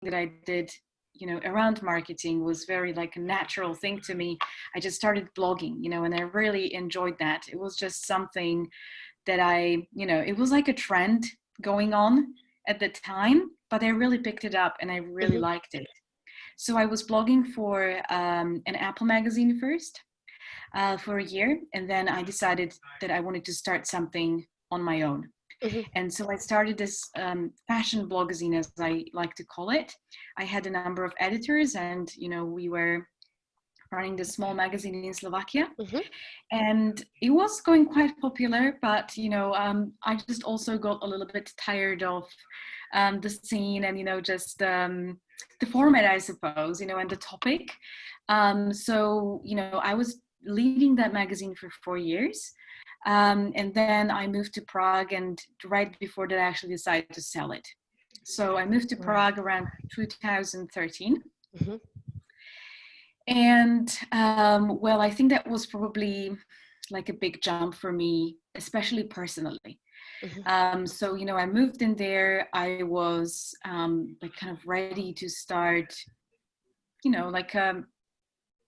that I did, around marketing was very like a natural thing to me. I just started blogging, and I really enjoyed that. It was just something that it was like a trend going on at the time, but I really picked it up and I really Mm-hmm. liked it. So I was blogging for an Apple magazine first for a year, and then I decided that I wanted to start something on my own. Mm-hmm. And so I started this fashion blogazine, as I like to call it. I had a number of editors, and we were running this small magazine in Slovakia, Mm-hmm. and it was going quite popular. But I just also got a little bit tired of the scene, and just the format, I suppose, and the topic. So I was leading that magazine for 4 years. And then I moved to Prague, and right before that, I actually decided to sell it. So I moved to Right. Prague around 2013. Mm-hmm. And well, I think that was probably like a big jump for me, especially personally. Mm-hmm. So, I moved in there. I was like kind of ready to start, like a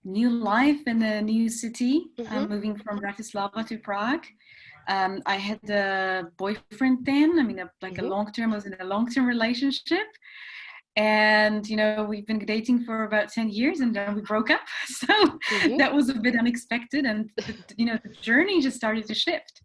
new life in a new city, Mm-hmm. moving from Bratislava to Prague. I had a boyfriend then. I mean, like a Mm-hmm. long term, I was in a long term relationship. And, we've been dating for about 10 years and then we broke up. So Mm-hmm. that was a bit unexpected. And, the journey just started to shift.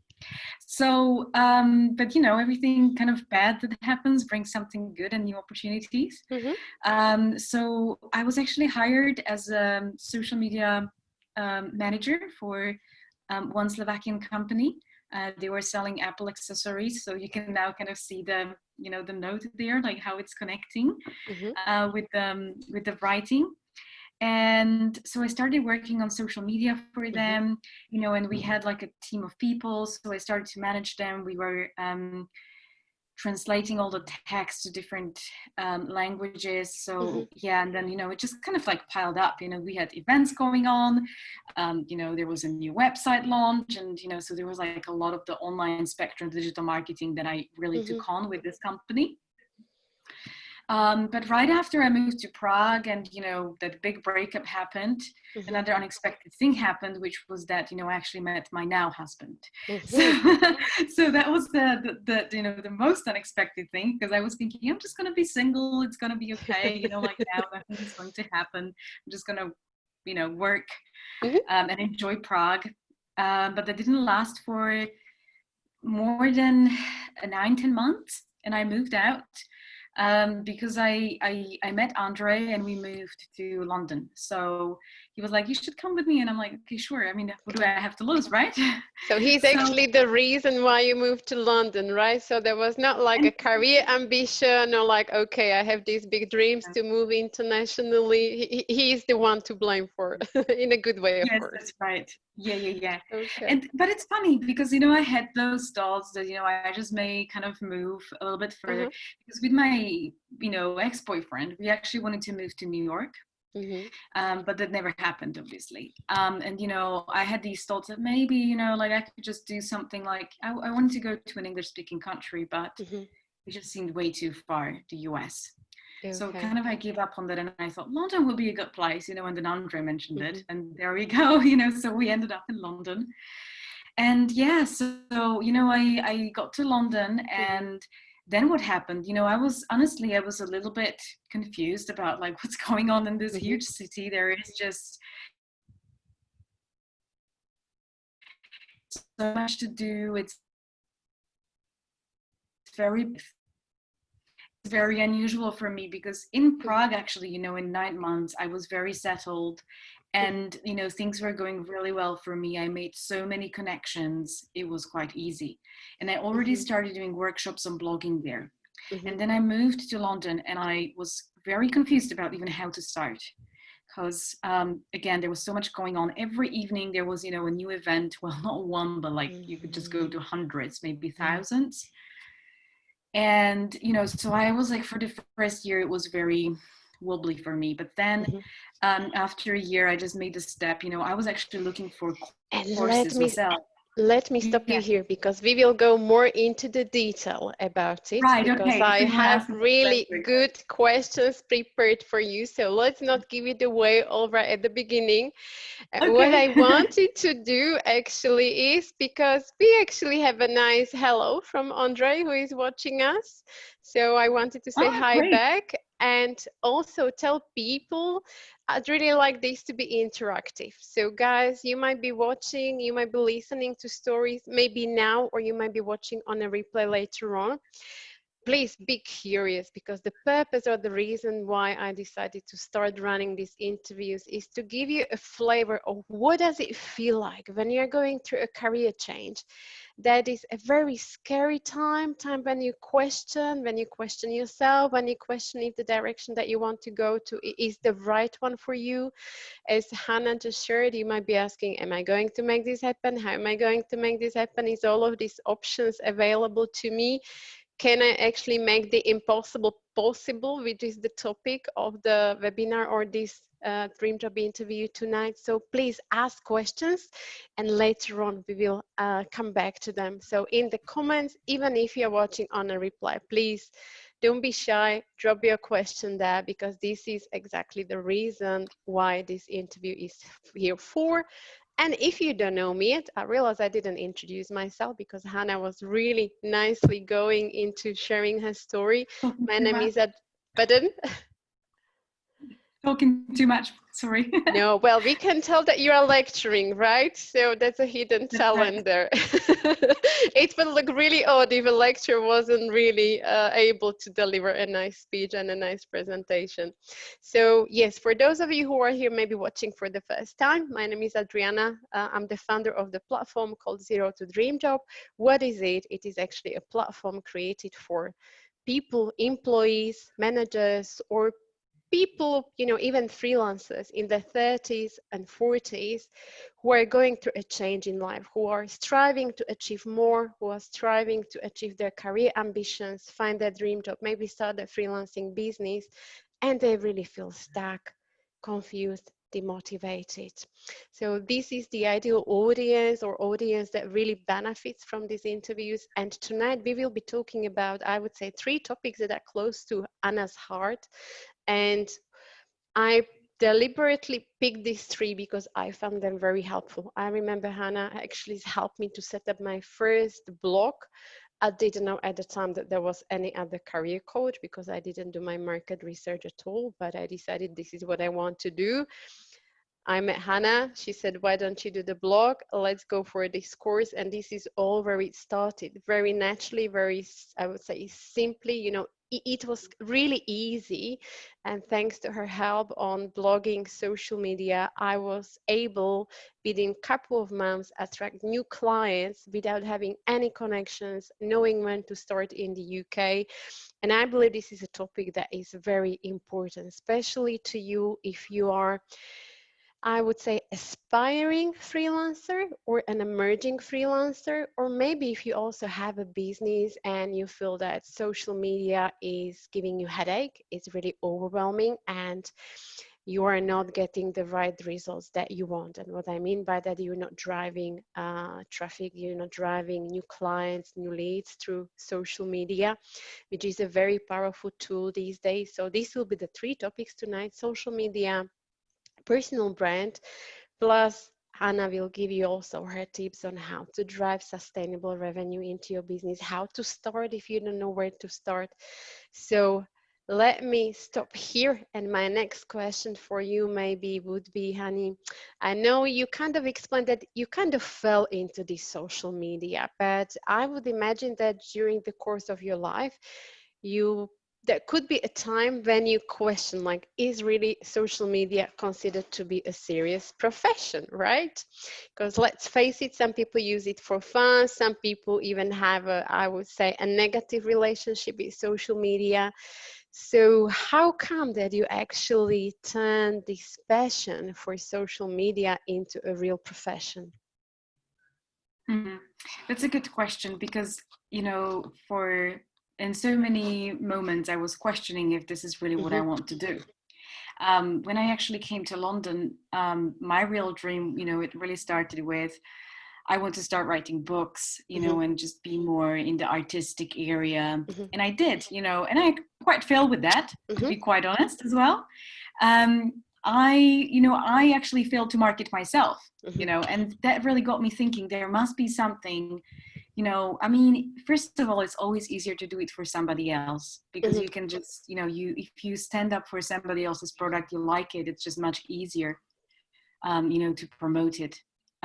So, but, everything kind of bad that happens brings something good and new opportunities. Mm-hmm. So I was actually hired as a social media manager for one Slovakian company. They were selling Apple accessories, so you can now kind of see the note there, like how it's connecting Mm-hmm. with the writing. And so I started working on social media for Mm-hmm. them, and we had like a team of people. So I started to manage them. We were translating all the text to different languages. Mm-hmm. So yeah, and then it just kind of like piled up. We had events going on. There was a new website launch, and so there was like a lot of the online spectrum digital marketing that I really Mm-hmm. took on with this company. But right after I moved to Prague and, that big breakup happened, Mm-hmm. another unexpected thing happened, which was that, I actually met my now husband. So, Mm-hmm. so that was the most unexpected thing, because I was thinking, I'm just going to be single. It's going to be okay. Like now nothing's going to happen. I'm just going to, work Mm-hmm. and enjoy Prague. But that didn't last for more than 9-10 months, and I moved out because I met Andre and we moved to London. So he was like, "You should come with me," and I'm like, "Okay, sure. I mean, what do I have to lose, right?" So he's So actually the reason why you moved to London, right? So there was not like a and career ambition or like, okay, I have these big dreams to move internationally. He's the one to blame for, in a good way, of yes, course. that's right. Yeah, yeah, yeah. Okay. And but it's funny because I had those thoughts that I just may kind of move a little bit further, Uh-huh. because with my ex-boyfriend, we actually wanted to move to New York. Mm-hmm. But that never happened, obviously. And I had these thoughts that maybe like I could just do something like I wanted to go to an English-speaking country, but Mm-hmm. it just seemed way too far, the US. So Okay. kind of I gave up on that, and I thought London would be a good place, and then Andre mentioned Mm-hmm. it, and there we go. So we ended up in London. And yeah, so I got to London, Mm-hmm. and then what happened? I was a little bit confused about like what's going on in this Mm-hmm. huge city. There is just so much to do. It's very unusual for me, because in Mm-hmm. Prague, actually, in 9 months, I was very settled, and things were going really well for me. I made so many connections. It was quite easy, and I already Mm-hmm. started doing workshops on blogging there. Mm-hmm. And then I moved to London, and I was very confused about even how to start, because again, there was so much going on. Every evening there was a new event. Well, not one, but like you could just go to hundreds, maybe Yeah. thousands. And so I was like, for the first year it was very wobbly for me, but then Mm-hmm. after a year I just made the step. I was actually looking for And let courses me myself. let me stop you Yes. here because we will go more into the detail about it, Right. because Okay. If I you want to have ask me really questions. good questions prepared for you. So let's not give it away all right at the beginning. What Okay. I wanted to do actually is, because we actually have a nice hello from Andre who is watching us. So I wanted to say Oh, hi great. back and also tell people I'd really like this to be interactive. So guys, you might be watching, you might be listening to stories maybe now, or you might be watching on a replay later on. Please be curious, because the purpose or the reason why I decided to start running these interviews is to give you a flavor of what does it feel like when you're going through a career change. That is a very scary time when you question yourself, when you question if the direction that you want to go to is the right one for you. As Hana just shared, you might be asking, am I going to make this happen? How am I going to make this happen? Is all of these options available to me? Can I actually make the impossible possible, which is the topic of the webinar or this dream job interview tonight? So please ask questions, and later on we will come back to them. So in the comments, even if you're watching on a replay, please don't be shy, drop your question there, because this is exactly the reason why this interview is here for. And if you don't know me yet, I realize I didn't introduce myself because Hana was really nicely going into sharing her story. Talking My too name much. is Pardon? Talking too much. Sorry. No, well, we can tell that you are lecturing, right? So that's a hidden That's right. talent there. It would look really odd if a lecturer wasn't really able to deliver a nice speech and a nice presentation. So yes, for those of you who are here maybe watching for the first time, my name is Adriana. I'm the founder of the platform called Zero to Dream Job. What is it? It is actually a platform created for people, employees, managers, or people, even freelancers in their 30s and 40s who are going through a change in life, who are striving to achieve more, who are striving to achieve their career ambitions, find their dream job, maybe start a freelancing business, and they really feel stuck, confused, demotivated. So this is the ideal audience, or audience that really benefits from these interviews. And tonight we will be talking about, I would say, 3 topics that are close to Anna's heart. And I deliberately picked these 3 because I found them very helpful. I remember Hana actually helped me to set up my first blog. I didn't know at the time that there was any other career coach because I didn't do my market research at all, but I decided this is what I want to do. I met Hana. She said, why don't you do the blog? Let's go for this course. And this is all where it started, very naturally, very, I would say, simply. It was really easy. And thanks to her help on blogging, social media, I was able, within a couple of months, attract new clients without having any connections, knowing when to start in the UK. And I believe this is a topic that is very important, especially to you if you are, I would say, aspiring freelancer or an emerging freelancer, or maybe if you also have a business and you feel that social media is giving you headache, it's really overwhelming, and you are not getting the right results that you want. And what I mean by that, you're not driving traffic, you're not driving new clients, new leads through social media, which is a very powerful tool these days. So this will be the 3 topics tonight: social media, personal brand, plus Hana will give you also her tips on how to drive sustainable revenue into your business, how to start if you don't know where to start. So let me stop here. And my next question for you maybe would be, Hani, I know you kind of explained that you kind of fell into this social media, but I would imagine that during the course of your life, there could be a time when you question, like, is really social media considered to be a serious profession, right? Because let's face it, some people use it for fun, some people even have I would say, a negative relationship with social media. So how come that you actually turned this passion for social media into a real profession? Mhm. That's a good question because, for in so many moments I was questioning if this is really what I Mm-hmm. want to do. When I actually came to London, my real dream, it really started with, I want to start writing books, Mm-hmm. and just be more in the artistic area. Mm-hmm. And I did, and I quite failed with that, to Mm-hmm. be quite honest as well. I actually failed to market myself, Mm-hmm. and that really got me thinking there must be something, I mean, first of all, it's always easier to do it for somebody else because Mm-hmm. you can just, if you stand up for somebody else's product, you like it, it's just much easier, to promote it.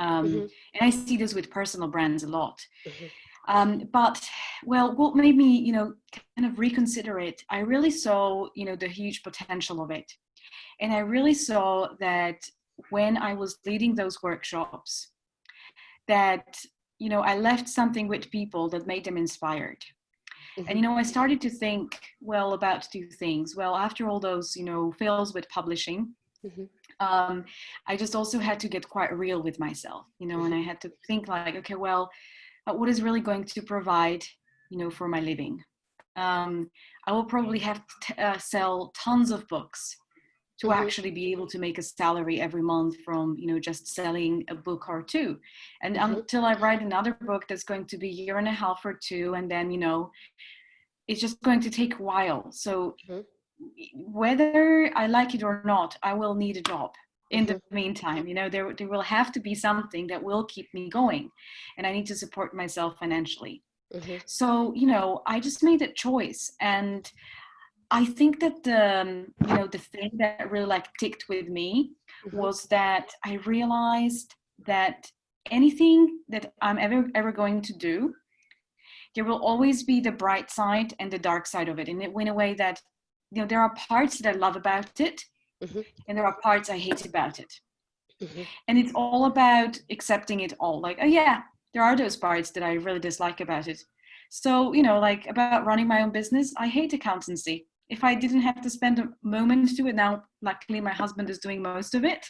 Mm-hmm. And I see this with personal brands a lot. Mm-hmm. But, well, what made me, kind of reconsider it, I really saw, the huge potential of it. And I really saw that when I was leading those workshops, that, I left something with people that made them inspired. And, I started to think, well, about two things. Well, after all those, fails with publishing, Mm-hmm. um, I just also had to get quite real with myself, and I had to think like, okay, well, what is really going to provide, for my living? I will probably have to sell tons of books to Mm-hmm. actually be able to make a salary every month from, just selling a book or two. And Mm-hmm. until I write another book that's going to be a year and a half or two, and then, it's just going to take a while. So whether I like it or not, I will need a job in Mm-hmm. the meantime. There will have to be something that will keep me going, and I need to support myself financially. Mm-hmm. So, I just made that choice. And I think that the thing that really like ticked with me Mm-hmm. was that I realized that anything that I'm ever going to do, there will always be the bright side and the dark side of it, in a way that, there are parts that I love about it, Mm-hmm. and there are parts I hate about it. Mm-hmm. And it's all about accepting it all. Like, oh yeah, there are those parts that I really dislike about it. So, like about running my own business, I hate accountancy. If I didn't have to spend a moment to it now, luckily my husband is doing most of it,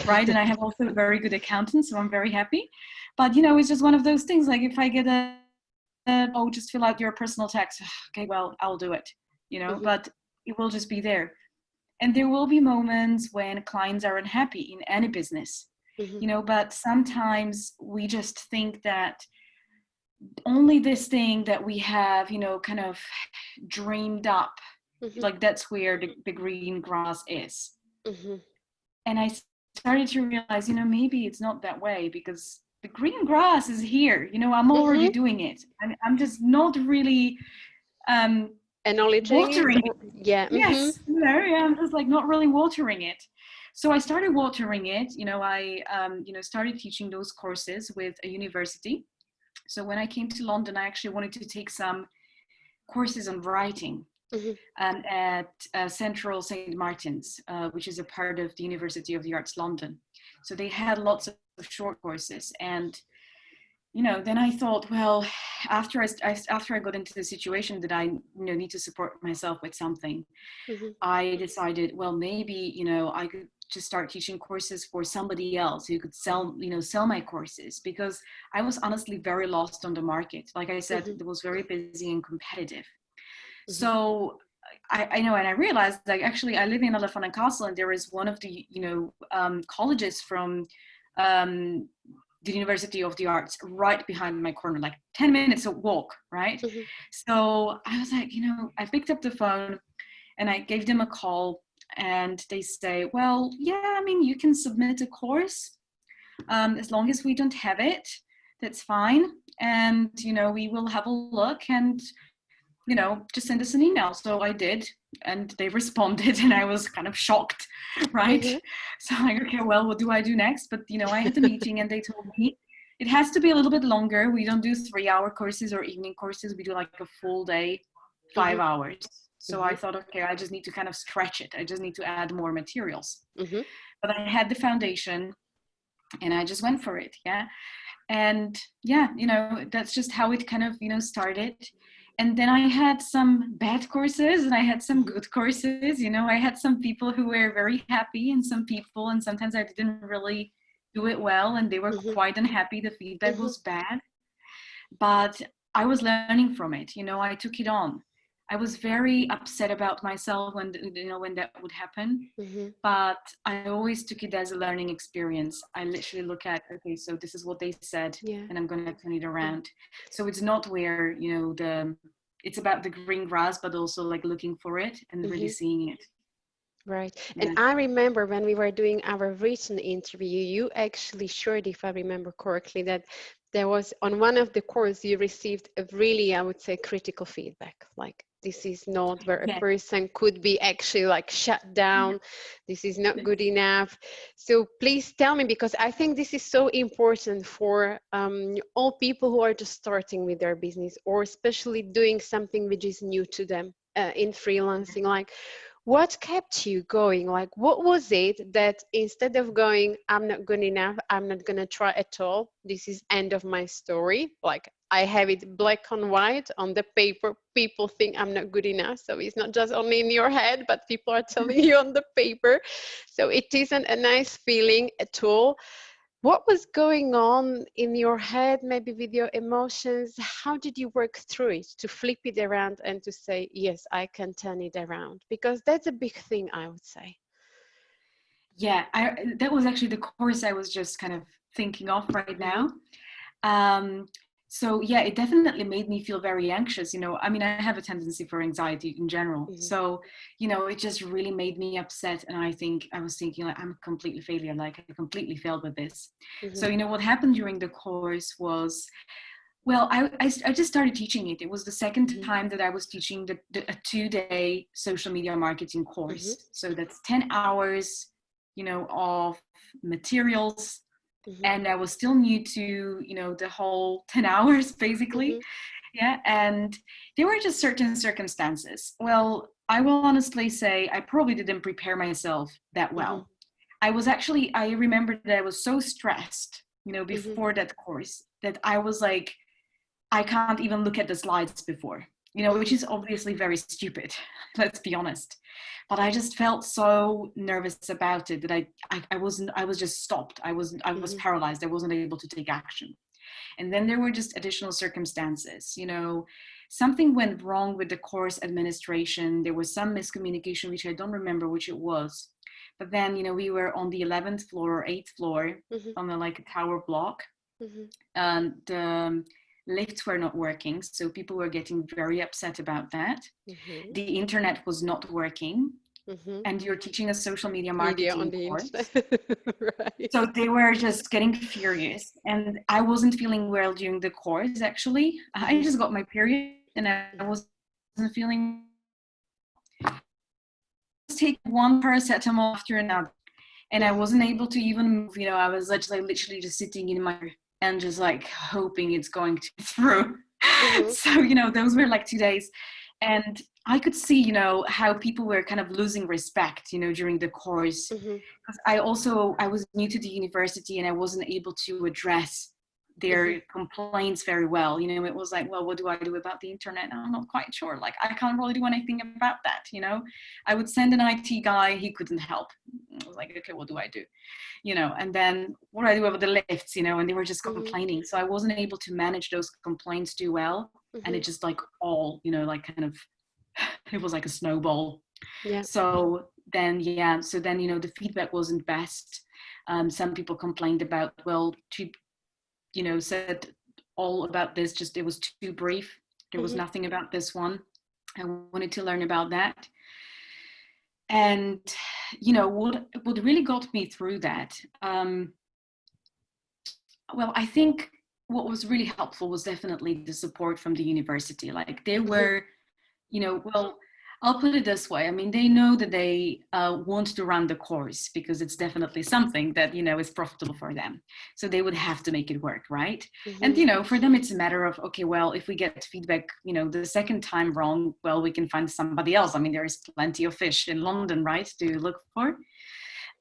right? And I have also a very good accountant, so I'm very happy. But, it's just one of those things. Like if I get oh, just fill out your personal tax. Okay, well, I'll do it, Mm-hmm. but it will just be there. And there will be moments when clients are unhappy in any business, Mm-hmm. but sometimes we just think that only this thing that we have, kind of dreamed up, Mm-hmm. like that's where the green grass is. Mm-hmm. And I started to realize, maybe it's not that way, because the green grass is here, I'm already Mm-hmm. doing it. I'm just not really um, Acknowledging it, watering. or yeah. Mm-hmm. Yes, yeah, I'm just like not really watering it. So I started watering it. I started teaching those courses with a university. So when I came to London, I actually wanted to take some courses on writing Mm-hmm. at Central St. Martin's, which is a part of the University of the Arts London. So they had lots of short courses. And then I thought, well, after I got into the situation that I need to support myself with something, Mm-hmm. I decided, well, maybe I could just start teaching courses for somebody else who could sell my courses, because I was honestly very lost on the market. Like I said, Mm-hmm. it was very busy and competitive. Mm-hmm. So I know, and I realized, like, actually I live in Elephant and Castle, and there is one of the colleges from um, the University of the Arts right behind my corner, like 10 minutes of walk, right? Mm-hmm. So I was like, I picked up the phone and I gave them a call, and they say, well, yeah, I mean, you can submit a course, as long as we don't have it, that's fine. And, we will have a look, and, just send us an email. So I did, and they responded, and I was kind of shocked, right? Mm-hmm. So I'm like, okay, well, what do I do next? But, I had the meeting, and they told me it has to be a little bit longer. We don't do 3-hour courses or evening courses. We do like a full day, Mm-hmm. 5 hours. So Mm-hmm. I thought, okay, I just need to kind of stretch it. I just need to add more materials. Mm-hmm. But I had the foundation, and I just went for it. Yeah. And yeah, that's just how it kind of, started. And then I had some bad courses, and I had some Mm-hmm. good courses. I had some people who were very happy, and some people, and sometimes I didn't really do it well, and they were Mm-hmm. quite unhappy. The feedback Mm-hmm. was bad, but I was learning from it. I took it on. I was very upset about myself when, when that would happen. But I always took it as a learning experience. I literally look at, okay, so this is what they said, Yeah. and I'm going to turn it around. So it's not where, it's about the green grass, but also like looking for it and really seeing it. Right. And Yeah. I remember when we were doing our written interview, you actually shared, if I remember correctly, that there was on one of the courses you received a really, I would say, critical feedback. Like, this is not where a Yeah. person could be actually like shut down. This is not good enough. So please tell me, because I think this is so important for all people who are just starting with their business, or especially doing something which is new to them in freelancing. Like, what kept you going? Like, what was it that instead of going, I'm not good enough, I'm not going to try at all, this is end of my story, like I have it black on white on the paper, people think I'm not good enough. So it's not just only in your head, but people are telling you on the paper. So it isn't a nice feeling at all. What was going on in your head, maybe with your emotions? How did you work through it to flip it around and to say, yes, I can turn it around? Because that's a big thing, I would say. Yeah, that was actually the course I was just kind of thinking of right now. Um, so yeah, it definitely made me feel very anxious. I mean, I have a tendency for anxiety in general. So, it just really made me upset. And I was thinking like, I'm a completely failure. Like I completely failed with this. So, what happened during the course was, well, I just started teaching it. It was the second time that I was teaching a 2-day social media marketing course. So that's 10 hours, of materials. And I was still new to, the whole 10 hours, basically. Yeah. And there were just certain circumstances. Well, I will honestly say I probably didn't prepare myself that well. I remember that I was so stressed, before that course that I was like, I can't even look at the slides before, which is obviously very stupid, let's be honest. But I just felt so nervous about it that I was just stopped. I was paralyzed. I wasn't able to take action. And then there were just additional circumstances, something went wrong with the course administration. There was some miscommunication, which I don't remember which it was. But then, we were on the 11th floor or 8th floor on a tower block. And lifts were not working, so people were getting very upset about that. The internet was not working, and you're teaching a social media marketing course. Right. So they were just getting furious, and I wasn't feeling well during the course. Actually, I just got my period, and I wasn't feeling. Take one paracetamol after another, and I wasn't able to even move. I was literally just sitting in my and just like hoping it's going to get through. So, those were like 2 days. And I could see, how people were kind of losing respect, during the course. Because I was new to the university and I wasn't able to address their complaints very well. It was like, well, what do I do about the internet? I'm not quite sure. Like, I can't really do anything about that. I would send an IT guy, he couldn't help. I was like, okay, what do I do? And then what do I do about the lifts, and they were just complaining. So I wasn't able to manage those complaints too well. And it just like all, like kind of, it was like a snowball. Yeah. So then, the feedback wasn't best. Some people complained about, well, said all about this, just it was too brief. There was nothing about this one. I wanted to learn about that. And what really got me through that, well, I think what was really helpful was definitely the support from the university. Like they were, well, I'll put it this way. I mean, they know that they want to run the course because it's definitely something that, is profitable for them. So they would have to make it work, right? And, for them, it's a matter of, okay, well, if we get feedback, the second time wrong, well, we can find somebody else. I mean, there is plenty of fish in London, right, to look for.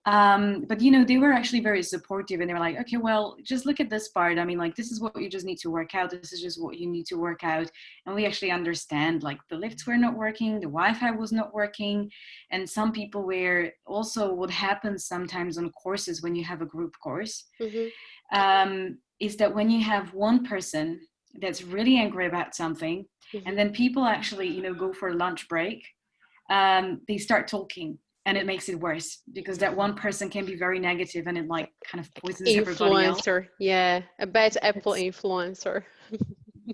But they were actually very supportive, and they were like, okay, well, just look at this part. I mean, like, this is what you just need to work out. This is just what you need to work out. And we actually understand, like, the lifts were not working, the Wi-Fi was not working. And some people were also, what happens sometimes on courses when you have a group course, is that when you have one person that's really angry about something, and Mhm. then people actually, go for a lunch break, they start talking, and it makes it worse because that one person can be very negative, and it like kind of poisons everybody else. Influencer, yeah, a bad apple It's, influencer.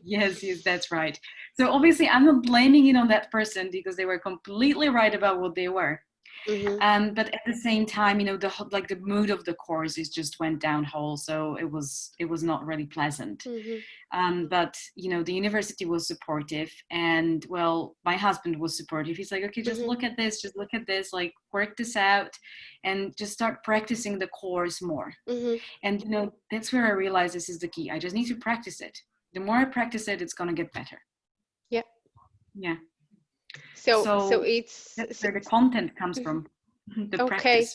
yes, yes, that's right. So obviously, I'm not blaming it on that person because they were completely right about what they were. Mhm. But at the same time, the mood of the course is just went downhill. So it was not really pleasant. Mhm. But the university was supportive, and well, my husband was supportive. He's like, okay, Mhm. just look at this, like work this out, and just start practicing the course more. Mhm. And that's where I realized this is the key. I just need to practice it. The more I practice it, it's gonna get better. Yeah. Yeah. So So it's that's where the content comes Mhm. from, the Okay. practice.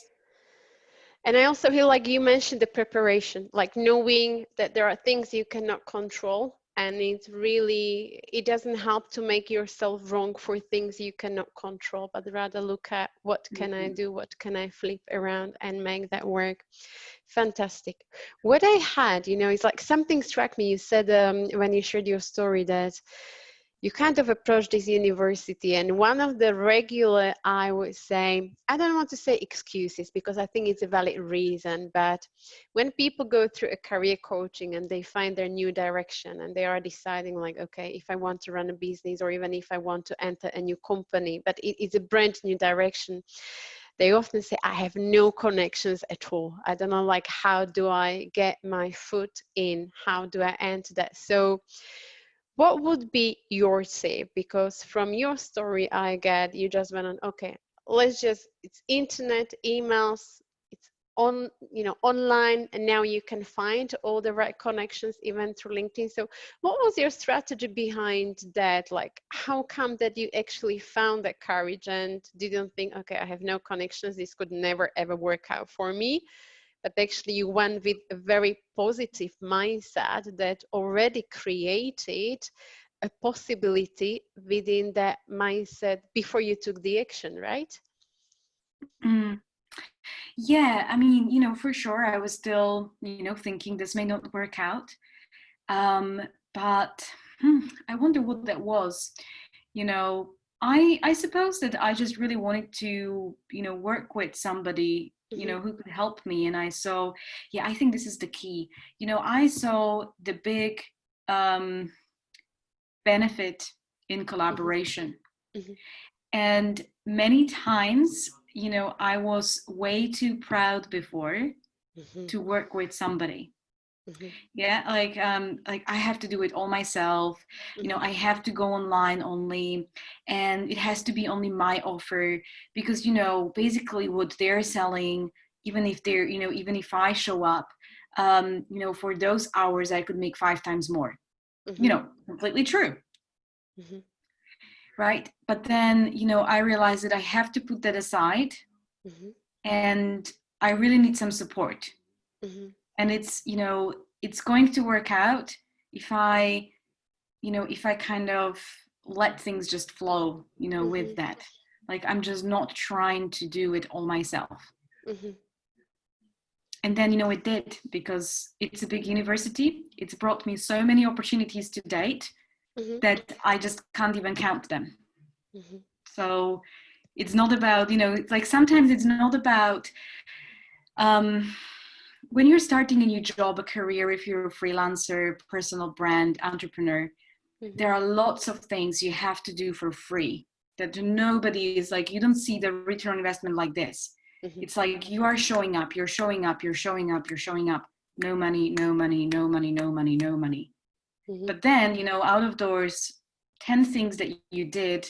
And I also feel like you mentioned the preparation, like knowing that there are things you cannot control. And it's really, it doesn't help to make yourself wrong for things you cannot control, but rather look at what can I Mhm. do, what can I flip around and make that work. Fantastic. What I had, it's like something struck me. You said when you shared your story that you kind of approach this university, and one of the regular, I would say, I don't want to say excuses because I think it's a valid reason, but when people go through a career coaching and they find their new direction and they are deciding like, okay, if I want to run a business or even if I want to enter a new company, but it's a brand new direction, they often say, I have no connections at all. I don't know, like, how do I get my foot in? How do I enter that? So what would be your tip? Because from your story, I get you just went on, okay, it's internet, emails, it's online, and now you can find all the right connections even through LinkedIn. So what was your strategy behind that? Like, how come that you actually found that courage and didn't think, okay, I have no connections, this could never ever work out for me? But actually you went with a very positive mindset that already created a possibility within that mindset before you took the action, right? Mm. Yeah, I mean, for sure, I was still, thinking this may not work out. Um, but I wonder what that was. You know, I suppose that I just really wanted to, work with somebody, Mm-hmm. who could help me. And I saw, yeah, I think this is the key. I saw the big um, benefit in Mm-hmm. collaboration. Mm-hmm. And many times, I was way too proud before Mm-hmm. to work with somebody. Mm-hmm. Yeah, like I have to do it all myself. Mm-hmm. I have to go online only, and it has to be only my offer because basically what they're selling, even if I show up, for those hours I could make 5 times more. Mm-hmm. Completely true, Mm-hmm. right? But then I realized that I have to put that aside, Mm-hmm. and I really need some support. Mm-hmm. And it's going to work out if I kind of let things just flow, with Mm-hmm. that. Like I'm just not trying to do it all myself. Mm-hmm. And then it did, because it's a big university. It's brought me so many opportunities to date Mm-hmm. that I just can't even count them. Mm-hmm. So it's not about, it's like sometimes it's not about um when you're starting a new job, a career, if you're a freelancer, personal brand, entrepreneur, Mm-hmm. there are lots of things you have to do for free that nobody is like, you don't see the return on investment like this. Mm-hmm. It's like you are showing up, you're showing up, you're showing up, you're showing up. No money, no money, no money, no money, no money. Mm-hmm. But then, out of those 10 things that you did,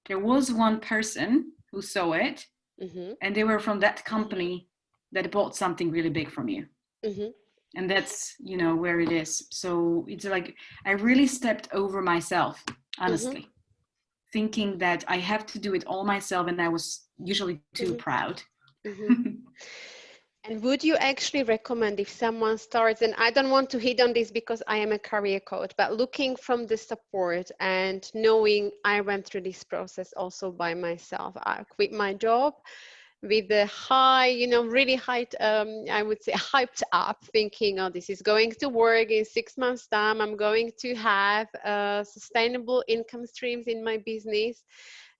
there was one person who saw it, Mm-hmm. and they were from that company that bought something really big from you. Mm-hmm. And that's where it is. So it's like I really stepped over myself, Mm-hmm. honestly, thinking that I have to do it all myself, and I was usually too Mm-hmm. proud. Mm-hmm. And would you actually recommend if someone starts, and I don't want to hit on this because I am a career coach, but looking from the support and knowing I went through this process also by myself. I quit my job with the high, really high, I would say hyped up, thinking, oh, this is going to work in 6 months' time. I'm going to have sustainable income streams in my business.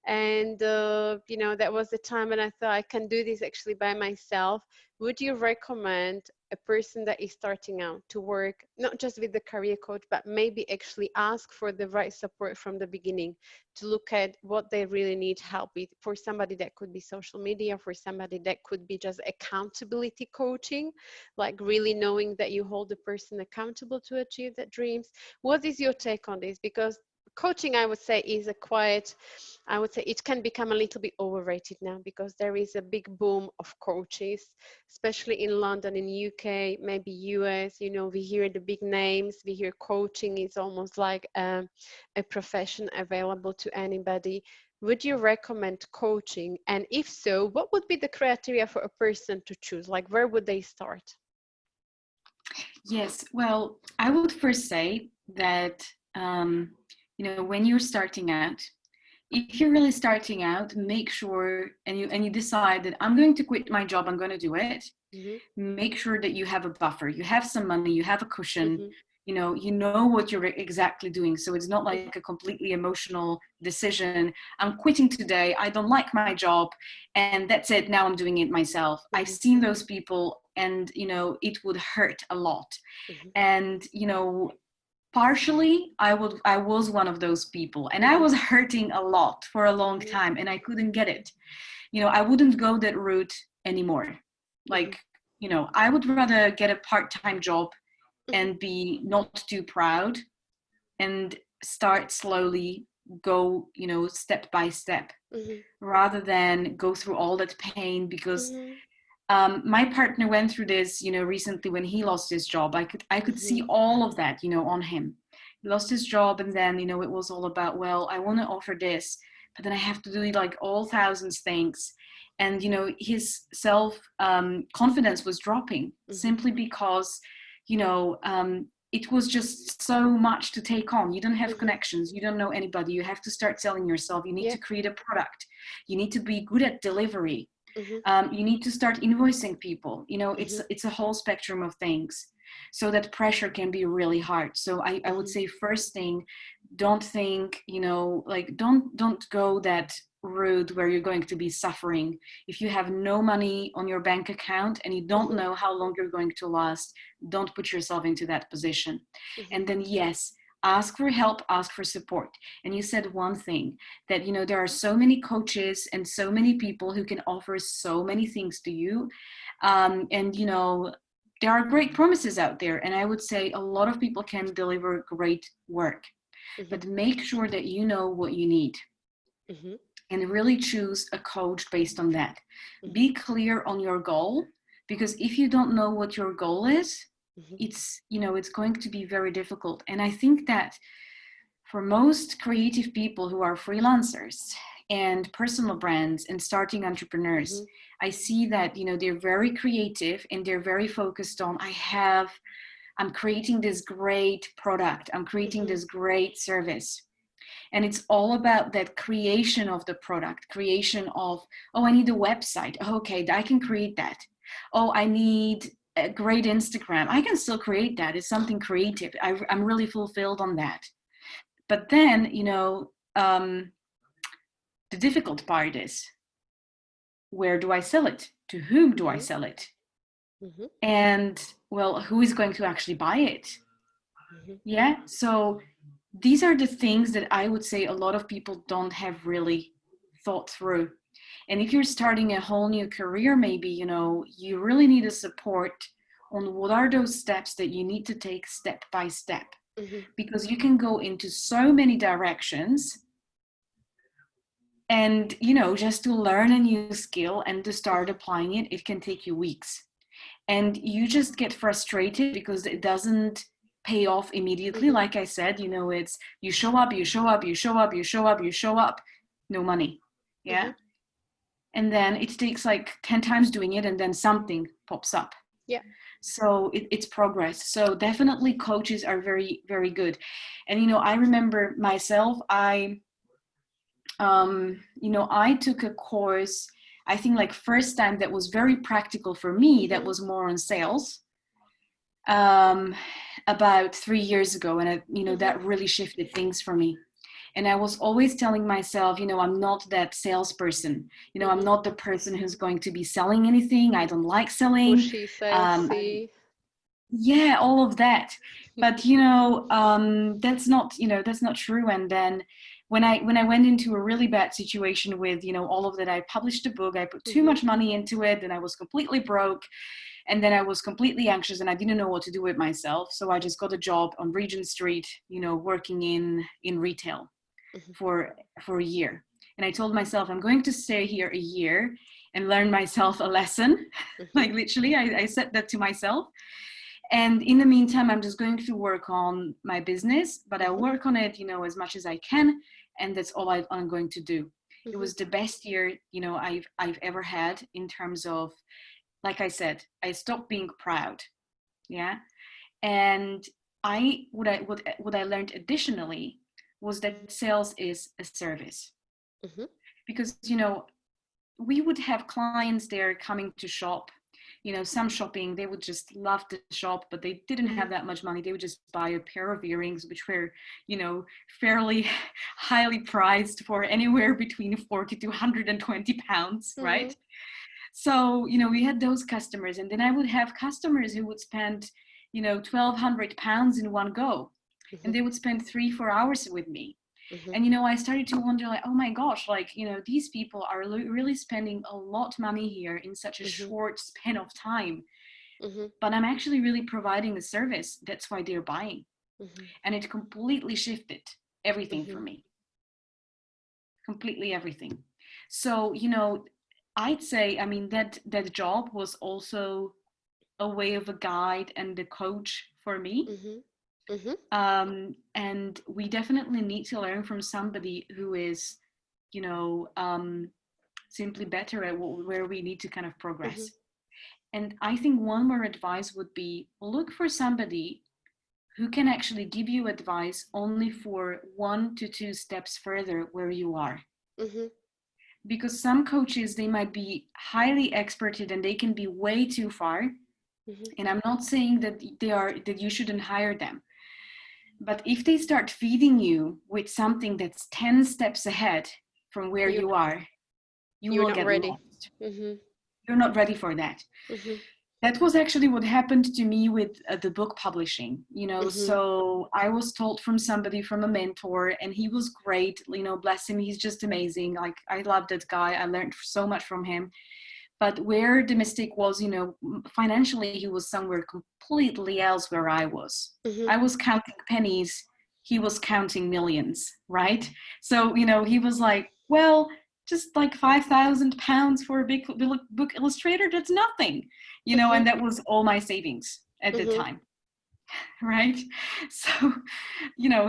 And, that was the time when I thought I can do this actually by myself. Would you recommend a person that is starting out to work not just with the career coach, but maybe actually ask for the right support from the beginning, to look at what they really need help with? For somebody that could be social media, for somebody that could be just accountability coaching, like really knowing that you hold the person accountable to achieve their dreams. What is your take on this? Because coaching, I would say, is a quite, I would say it can become a little bit overrated now, because there is a big boom of coaches, especially in London, in UK, maybe US. We hear the big names, we hear coaching is almost like a profession available to anybody. Would you recommend coaching? And if so, what would be the criteria for a person to choose? Like, where would they start? Yes, well, I would first say that, when you're starting out, if you're really starting out, make sure, and you decide that I'm going to quit my job, I'm going to do it. Mm-hmm. Make sure that you have a buffer, you have some money, you have a cushion. Mm-hmm. You know what you're exactly doing. So it's not Mm-hmm. like a completely emotional decision. I'm quitting today. I don't like my job, and that's it. Now I'm doing it myself. I've Mm-hmm. seen those people, and it would hurt a lot. Mm-hmm. And partially I was one of those people, and I Mm-hmm. was hurting a lot for a long time, and I couldn't get it. I wouldn't go that route anymore. Mm-hmm. Like, I would rather get a part-time job Mm-hmm. and be not too proud, and start slowly, go, step by step, Mm-hmm. rather than go through all that pain. Because Mm-hmm. my partner went through this, recently when he lost his job. I could see Mm-hmm. all of that, on him. He lost his job, and then, it was all about, well, I want to offer this, but then I have to do like all thousands things. And, his self confidence was dropping, Mm-hmm. simply because, it was just so much to take on. You don't have Mm-hmm. connections, you don't know anybody, you have to start selling yourself, you need Yeah. to create a product, you need to be good at delivery, Mm-hmm. you need to start invoicing people. Mm-hmm. It's a whole spectrum of things. So that pressure can be really hard. So I would Mm-hmm. say, first thing, don't think, like, don't go that route where you're going to be suffering. If you have no money on your bank account and you don't Mm-hmm. know how long you're going to last, don't put yourself into that position. Mm-hmm. And then, yes, ask for help, ask for support. And you said one thing, that there are so many coaches and so many people who can offer so many things to you. And there are great promises out there, and I would say a lot of people can deliver great work. Mm-hmm. But make sure that you know what you need, Mm-hmm. and really choose a coach based on that. Mm-hmm. Be clear on your goal, because if you don't know what your goal is, Mm-hmm. it's going to be very difficult. And I think that for most creative people who are freelancers and personal brands and starting Mm-hmm. entrepreneurs, I see that they're very creative, and they're very focused on, I'm creating this great product, I'm creating Mm-hmm. this great service. And it's all about that creation of the product, creation of, oh, I need a website. Oh, okay, I can create that. Oh, I need a great Instagram. I can still create that. It's something creative. I'm really fulfilled on that. But then, the difficult part is, where do I sell it? To whom do I Mm-hmm. sell it? Mm-hmm. And, well, who is going to actually buy it? Mm-hmm. Yeah. So these are the things that I would say a lot of people don't have really thought through. And if you're starting a whole new career, maybe, you really need a support on what are those steps that you need to take step by step, Mm-hmm. because you can go into so many directions. And, just to learn a new skill and to start applying it, it can take you weeks. And you just get frustrated because it doesn't pay off immediately. Mm-hmm. Like I said, it's, you show up, you show up, you show up, you show up, you show up, no money. Mm-hmm. Yeah. And then it takes like 10 times doing it, and then something pops up. Yeah. So it's progress. So definitely coaches are very, very good. And, I remember myself, I took a course. I think like first time that was very practical for me, that Mm-hmm. was more on sales, um, about 3 years ago. And Mm-hmm. that really shifted things for me. And I was always telling myself, I'm not that salesperson. I'm Mm-hmm. not the person who's going to be selling anything. I don't like selling. Pushy, Um, salesy. yeah, all of that. But that's not true. And then when I went into a really bad situation with all of that, I published a book, I put too Mm-hmm. much money into it, and I was completely broke. And then I was completely anxious, and I didn't know what to do with myself. So I just got a job on Regent Street, working in retail Mm-hmm. for a year. And I told myself, I'm going to stay here a year and learn myself a lesson. Mm-hmm. Like literally, I said that to myself. And in the meantime, I'm just going to work on my business, but I'll Mm-hmm. work on it, as much as I can. And that's all I'm going to do. It Mm-hmm. was the best year, I've ever had, in terms of, like I said, I stopped being proud. Yeah. And what I learned additionally was that sales is a service. Mm-hmm. Because, we would have clients there coming to shop, some shopping, they would just love to shop, but they didn't have that much money. They would just buy a pair of earrings, which were, fairly highly priced, for anywhere between 40 to 120 pounds, Mm-hmm. right? So, we had those customers. And then I would have customers who would spend, 1,200 pounds in one go. Mm-hmm. And they would spend 3-4 hours with me. Mm-hmm. And I started to wonder, like, oh my gosh, like, these people are really spending a lot of money here in such a Mm-hmm. short span of time, Mm-hmm. but I'm actually really providing a service. That's why they're buying. Mm-hmm. And it completely shifted everything Mm-hmm. for me. Completely everything. So, I'd say, I mean, that job was also a way of a guide and a coach for me. Mm-hmm. Mm-hmm. And we definitely need to learn from somebody who is, you know, um, simply better at where we need to kind of Mm-hmm. progress. And I think one more advice would be, look for somebody who can actually give you advice only for 1 to 2 steps further where you are. Mm-hmm. Because some coaches, they might be highly experted and they can be way too far. Mm-hmm. And I'm not saying that you shouldn't hire them. But if they start feeding you with something that's 10 steps ahead from where You you are, you you're will not get ready. lost. Mm-hmm. You're not ready for that. Mm-hmm. That was actually what happened to me with the book publishing. Mm-hmm. So I was told from somebody, from a mentor, and he was great. Bless him, he's just amazing. Like, I love that guy. I learned so much from him. But where the mistake was, financially, he was somewhere completely else where I was. Mm-hmm. I was counting pennies, he was counting millions, right? So, he was like, well, just like £5,000 for a big book illustrator, that's nothing, Mm-hmm. and that was all my savings at the Mm-hmm. time, right? So,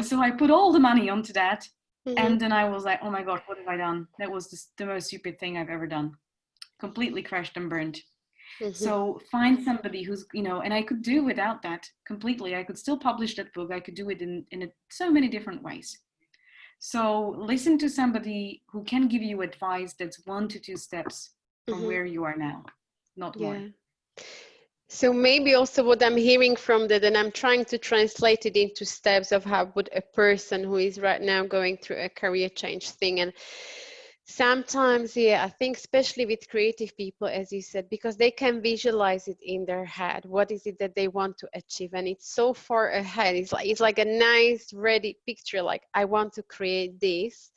so I put all the money onto that. Mm-hmm. And then I was like, oh my God, what have I done? That was the most stupid thing I've ever done. Completely crashed and burned. Mm-hmm. So find somebody who's, and I could do without that completely. I could still publish that book. I could do it in so many different ways. So listen to somebody who can give you advice that's 1 to 2 steps from Mm-hmm. where you are now, not more. Yeah. So maybe also what I'm hearing from that, and I'm trying to translate it into steps of how would a person who is right now going through a career change thing. And sometimes, yeah, I think especially with creative people, as you said, because they can visualize it in their head. What is it that they want to achieve? And it's so far ahead. It's like a nice, ready picture. Like, I want to create this.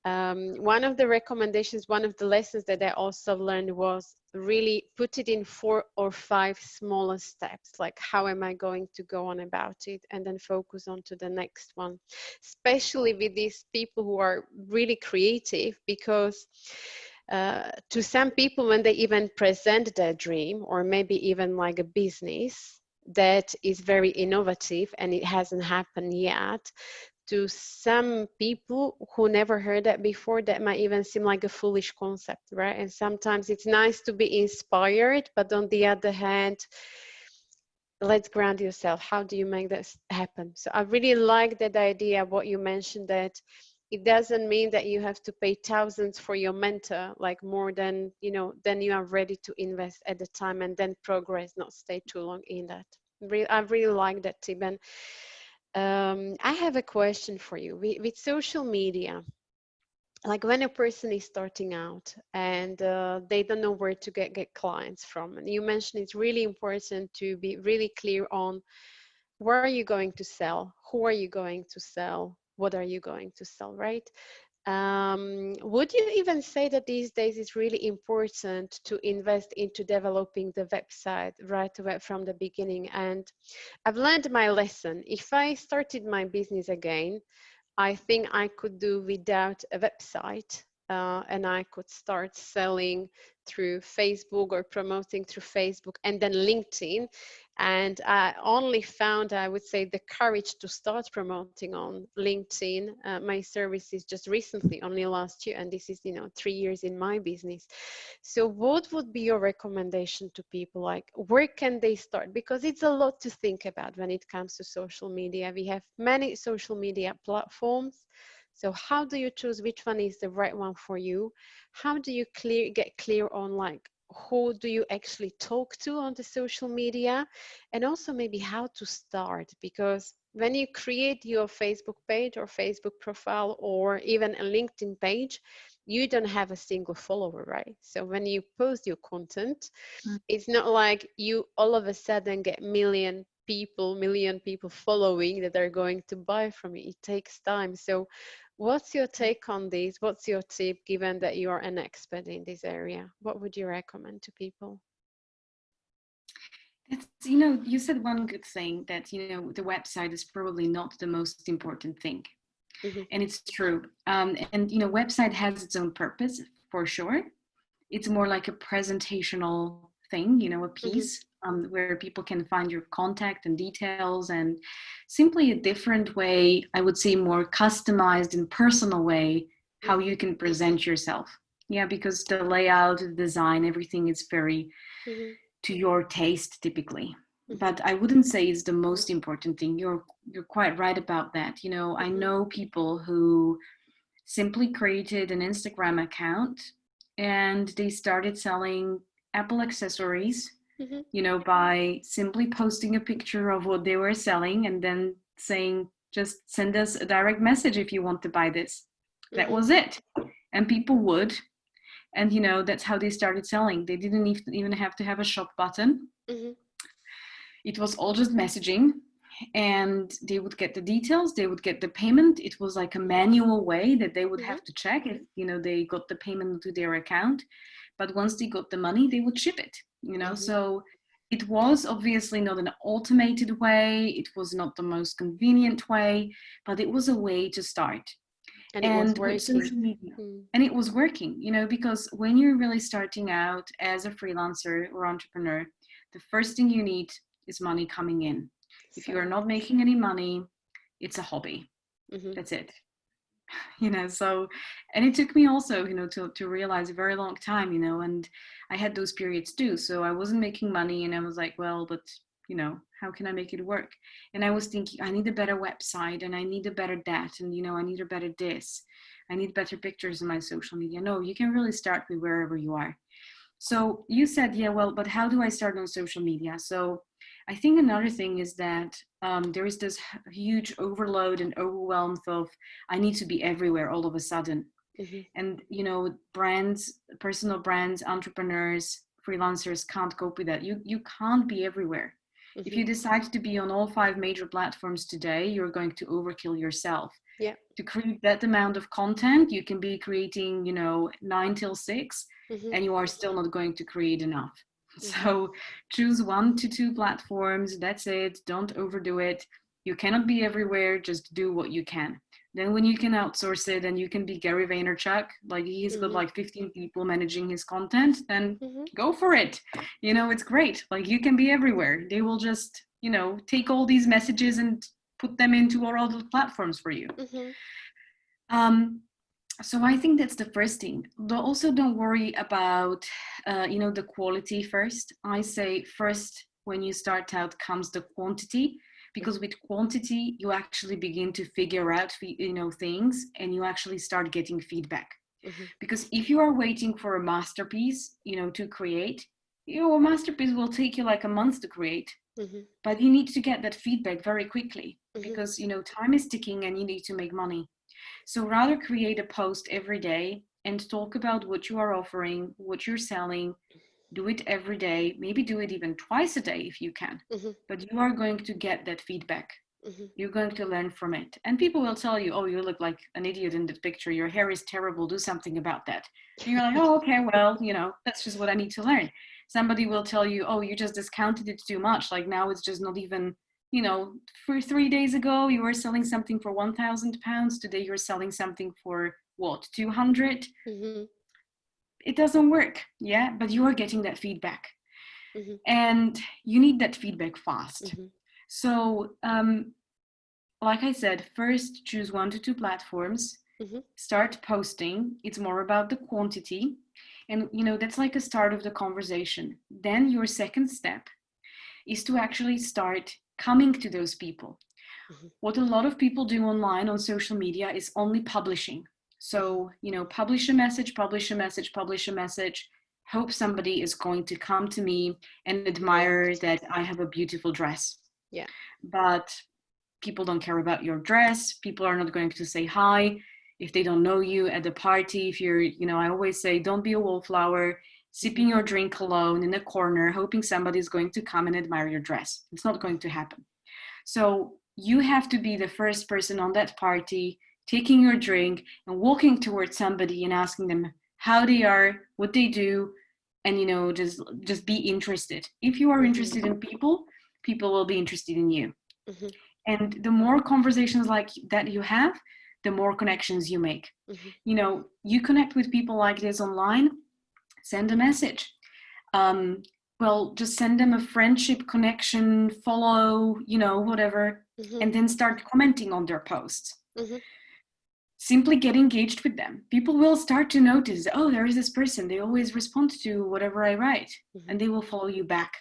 One of the recommendations, one of the lessons that I also learned was really put it in 4 or 5 smaller steps. Like, how am I going to go on about it? And then focus on to the next one, especially with these people who are really creative, because to some people, when they even present their dream, or maybe even like a business that is very innovative and it hasn't happened yet, to some people who never heard that before, that might even seem like a foolish concept, right? And sometimes it's nice to be inspired, but on the other hand, let's ground yourself. How do you make this happen? So I really like that idea, what you mentioned, that it doesn't mean that you have to pay thousands for your mentor, like more than, you know, than you are ready to invest at the time, and then progress, not stay too long in that. I really like that tip. And I have a question for you. With social media, like when a person is starting out and they don't know where to get clients from, and you mentioned it's really important to be really clear on where are you going to sell, who are you going to sell, what are you going to sell, right? Would you even say that these days it's really important to invest into developing the website right away from the beginning? And I've learned my lesson. If I started my business again, I think I could do without a website, and I could start selling through Facebook or promoting through Facebook and then LinkedIn. And I only found, I would say, the courage to start promoting on LinkedIn, my services just recently, only last year. And this is, you know, 3 years in my business. So what would be your recommendation to people? Like, where can they start? Because it's a lot to think about when it comes to social media. We have many social media platforms. So how do you choose which one is the right one for you? How do you get clear on, like, who do you actually talk to on the social media? And also maybe how to start, because when you create your Facebook page or Facebook profile or even a LinkedIn page, you don't have a single follower, right? So when you post your content, it's not like you all of a sudden get million people following that are going to buy from you. It takes time. So what's your take on this? What's your tip, given that you are an expert in this area? What would you recommend to people? It's, you know, you said one good thing, that, you know, the website is probably not the most important thing. Mm-hmm. And it's true. And, you know, website has its own purpose for sure. It's more like a presentational thing, you know, a Mm-hmm. piece where people can find your contact and details, and simply a different way, I would say more customized and personal way, how Mm-hmm. you can present yourself. Yeah, because the layout, the design, everything is very Mm-hmm. to your taste typically. Mm-hmm. But I wouldn't say it's the most important thing. You're quite right about that. You know, I Mm-hmm. know people who simply created an Instagram account and they started selling Apple accessories, Mm-hmm. you know, by simply posting a picture of what they were selling and then saying, just send us a direct message if you want to buy this. That Mm-hmm. was it. And people would. And, you know, that's how they started selling. They didn't even have to have a shop button. Mm-hmm. It was all just messaging, and they would get the details, they would get the payment. It was like a manual way that they would Mm-hmm. have to check if, you know, they got the payment to their account. But once they got the money, they would ship it, you know. Mm-hmm. So it was obviously not an automated way, it was not the most convenient way, but it was a way to start. And it was And with working. social media, Mm-hmm. and it was working, you know, because when you're really starting out as a freelancer or entrepreneur, the first thing you need is money coming in. If you are So. not making any money, it's a hobby. Mm-hmm. That's it. You know, so, and it took me also, you know, to realize a very long time, you know, and I had those periods too. So I wasn't making money and I was like, well, but, you know, how can I make it work? And I was thinking, I need a better website and I need a better that, and, you know, I need a better this, I need better pictures in my social media. No, you can really start with wherever you are. So you said, yeah, well, but how do I start on social media? So I think another thing is that there is this huge overload and overwhelm of, I need to be everywhere all of a sudden. Mm-hmm. And, you know, brands, personal brands, entrepreneurs, freelancers can't cope with that. You can't be everywhere. If Mm-hmm. you decide to be on all 5 major platforms today, you're going to overkill yourself. Yeah. To create that amount of content, you can be creating, you know, 9 till 6, Mm-hmm. and you are still not going to create enough. Mm-hmm. So choose 1 to 2 platforms. That's it. Don't overdo it. You cannot be everywhere. Just do what you can. Then when you can outsource it and you can be Gary Vaynerchuk, like he's got Mm-hmm. like 15 people managing his content, then Mm-hmm. go for it. You know, it's great. Like you can be everywhere. They will just, you know, take all these messages and put them into all other platforms for you. Mm-hmm. Um, so I think that's the first thing. Also, don't worry about, you know, the quality first. I say first, when you start out, comes the quantity. because with quantity you actually begin to figure out things, and you actually start getting feedback. Mhm. Because if you are waiting for a masterpiece, to create, a masterpiece will take you like a month to create, Mhm. but you need to get that feedback very quickly, Mhm. because time is ticking and you need to make money. So rather create a post every day and talk about what you are offering, what you're selling. Do it every day, maybe do it even twice a day if you can, Mhm. but you are going to get that feedback. Mhm. You're going to learn from it. And people will tell you, oh, you look like an idiot in that picture. Your hair is terrible. Do something about that. And you're like, oh, okay, well, that's just what I need to learn. Somebody will tell you, oh, you just discounted it too much. Like now it's just not even, for 3 days ago, you were selling something for £1,000. Today you're selling something for what, 200? Mhm. It doesn't work. Yeah. But you are getting that feedback. Mhm. And you need that feedback fast. Mhm. So, like I said, first choose 1 to 2 platforms, Mhm. start posting. It's more about the quantity. And, that's like a start of the conversation. Then your second step is to actually start coming to those people. Mhm. What a lot of people do online on social media is only publishing. Mhm. So, publish a message, publish a message, publish a message, hope somebody is going to come to me and admire React. that I have a beautiful dress. Yeah. But people don't care about your dress. People are not going to say hi if they don't know you at the party. If you're, I always say, don't be a wallflower, Mhm. sipping your drink alone in a corner, hoping somebody's going to come and admire your dress. It's not going to happen. So you have to be the first person on that party, taking your drink and walking towards somebody and asking them how they are, what they do, and just be interested. If you are Mhm. interested in people, people will be interested in you. Mhm. And the more conversations like that you have, the more connections you make. Mhm. You connect with people like this online, send a message. Um, well, just send them a friendship connection, follow, whatever, Mhm. and then start commenting on their posts. Mhm. Simply get engaged with them. People will start to notice, oh, there is this person. They always respond to whatever I write, Mhm. and they will follow you back.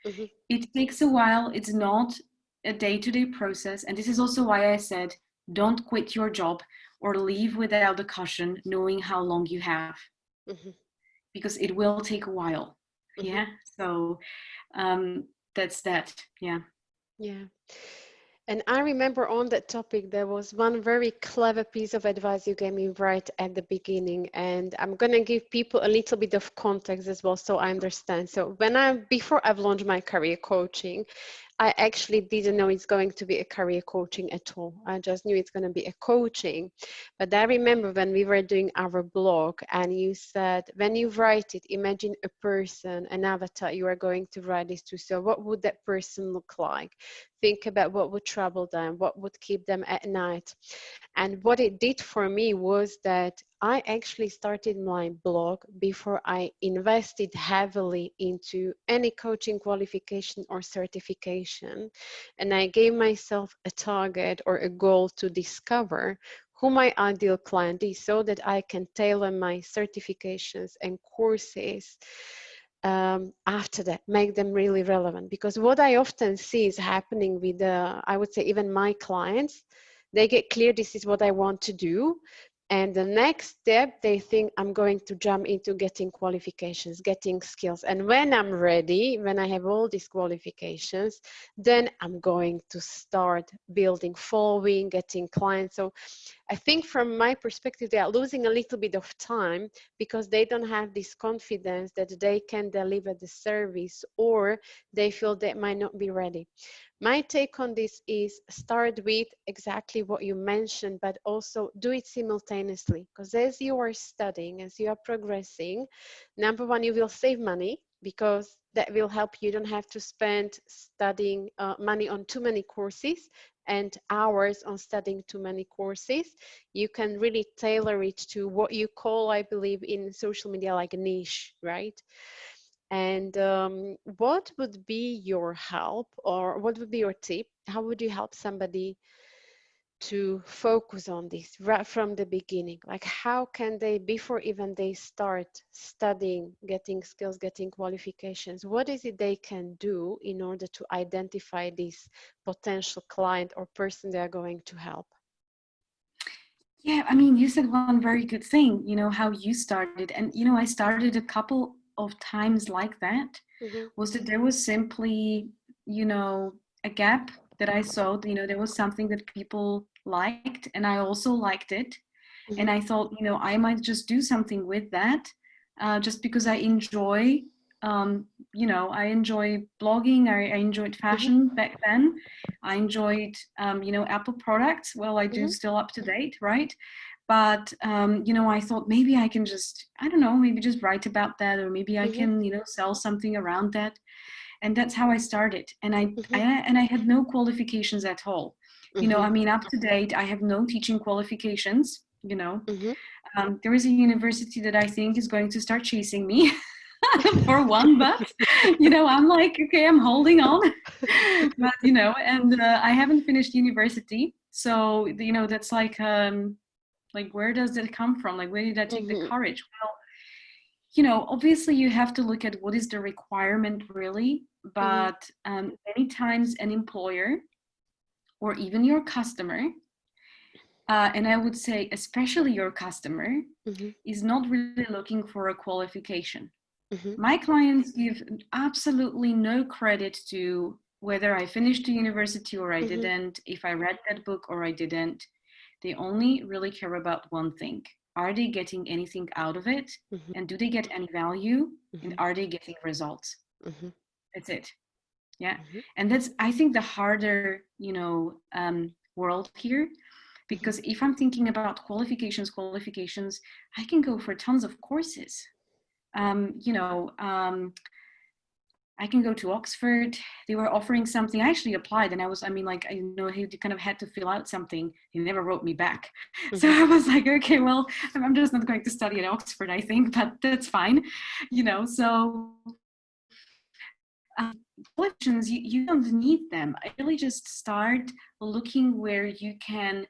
Mhm. It takes a while. It's not a day-to-day process. And this is also why I said, don't quit your job or leave without a cushion, knowing how long you have, Mhm. because it will take a while. Mhm. Yeah. So that's that. Yeah. Yeah. And I remember on that topic, there was one very clever piece of advice you gave me right at the beginning. And I'm going to give people a little bit of context as well, so I understand. So before I've launched my career coaching, I actually didn't know it's going to be a career coaching at all. I just knew it's going to be a coaching. But I remember when we were doing our blog and you said, when you write it, imagine a person, an avatar you are going to write this to. So what would that person look like? Think about what would trouble them, what would keep them at night. And what it did for me was that I actually started my blog before I invested heavily into any coaching qualification or certification. And I gave myself a target or a goal to discover who my ideal client is so that I can tailor my certifications and courses after that, make them really relevant. Because what I often see is happening with, I would say, even my clients, they get clear, this is what I want to do. And the next step, they think I'm going to jump into getting qualifications, getting skills. And when I'm ready, when I have all these qualifications, then I'm going to start building following, getting clients. So I think from my perspective, they are losing a little bit of time because they don't have this confidence that they can deliver the service, or they feel they might not be ready. My take on this is start with exactly what you mentioned, but also do it simultaneously, because as you are studying, as you are progressing, number one, you will save money because that will help. You don't have to spend studying money on too many courses and hours on studying too many courses. You can really tailor it to what you call, I believe, in social media, like a niche, right? And what would be your help, or what would be your tip? How would you help somebody to focus on this right from the beginning? Like, how can they, before even they start studying, getting skills, getting qualifications, what is it they can do in order to identify this potential client or person they are going to help? Yeah, I mean, you said one very good thing, how you started. And, I started a couple of times like that, Mm-hmm, was that there was simply, a gap that I saw. There was something that people liked, and I also liked it. mm-hmm, And I thought, I might just do something with that, just because I enjoy, I enjoy blogging. I enjoyed mm-hmm, fashion back then. I enjoyed, Apple products. Well, I do mm-hmm, still up to date, right? But, I thought maybe I can just, I don't know, maybe just write about that, or maybe I mm-hmm, can, sell something around that. And that's how I started. And mm-hmm, I had no qualifications at all. mm-hmm, I mean, up to date, I have no teaching qualifications. mm-hmm. There is a university that I think is going to start chasing me for one, but I'm like, okay, I'm holding on. But and I haven't finished university, so that's like where does it come from? Like, where did I take the Mm-hmm. courage? Well, obviously you have to look at what is the requirement really, Mm-hmm. but many times an employer or even your customer, and I would say especially your customer, Mm-hmm. is not really looking for a qualification. Mm-hmm. My clients give absolutely no credit to whether I finished the university or I Mm-hmm. didn't, if I read that book or I didn't. They only really care about one thing. Are they getting anything out of it? Mm-hmm. And do they get any value? And Mm-hmm. are they getting results? Mm-hmm. That's it. Yeah. Mm-hmm. And that's, I think, the harder, world here. Mm-hmm. Because if I'm thinking about qualifications, I can go for tons of courses. Um, you know, um, I can go to Oxford. They were offering something. I actually applied, and I mean, like, he kind of had to fill out something. He never wrote me back. So Mm-hmm. I was like, okay, well, I'm just not going to study at Oxford, I think, but that's fine. So qualifications, you don't need them. I really just start looking where you can,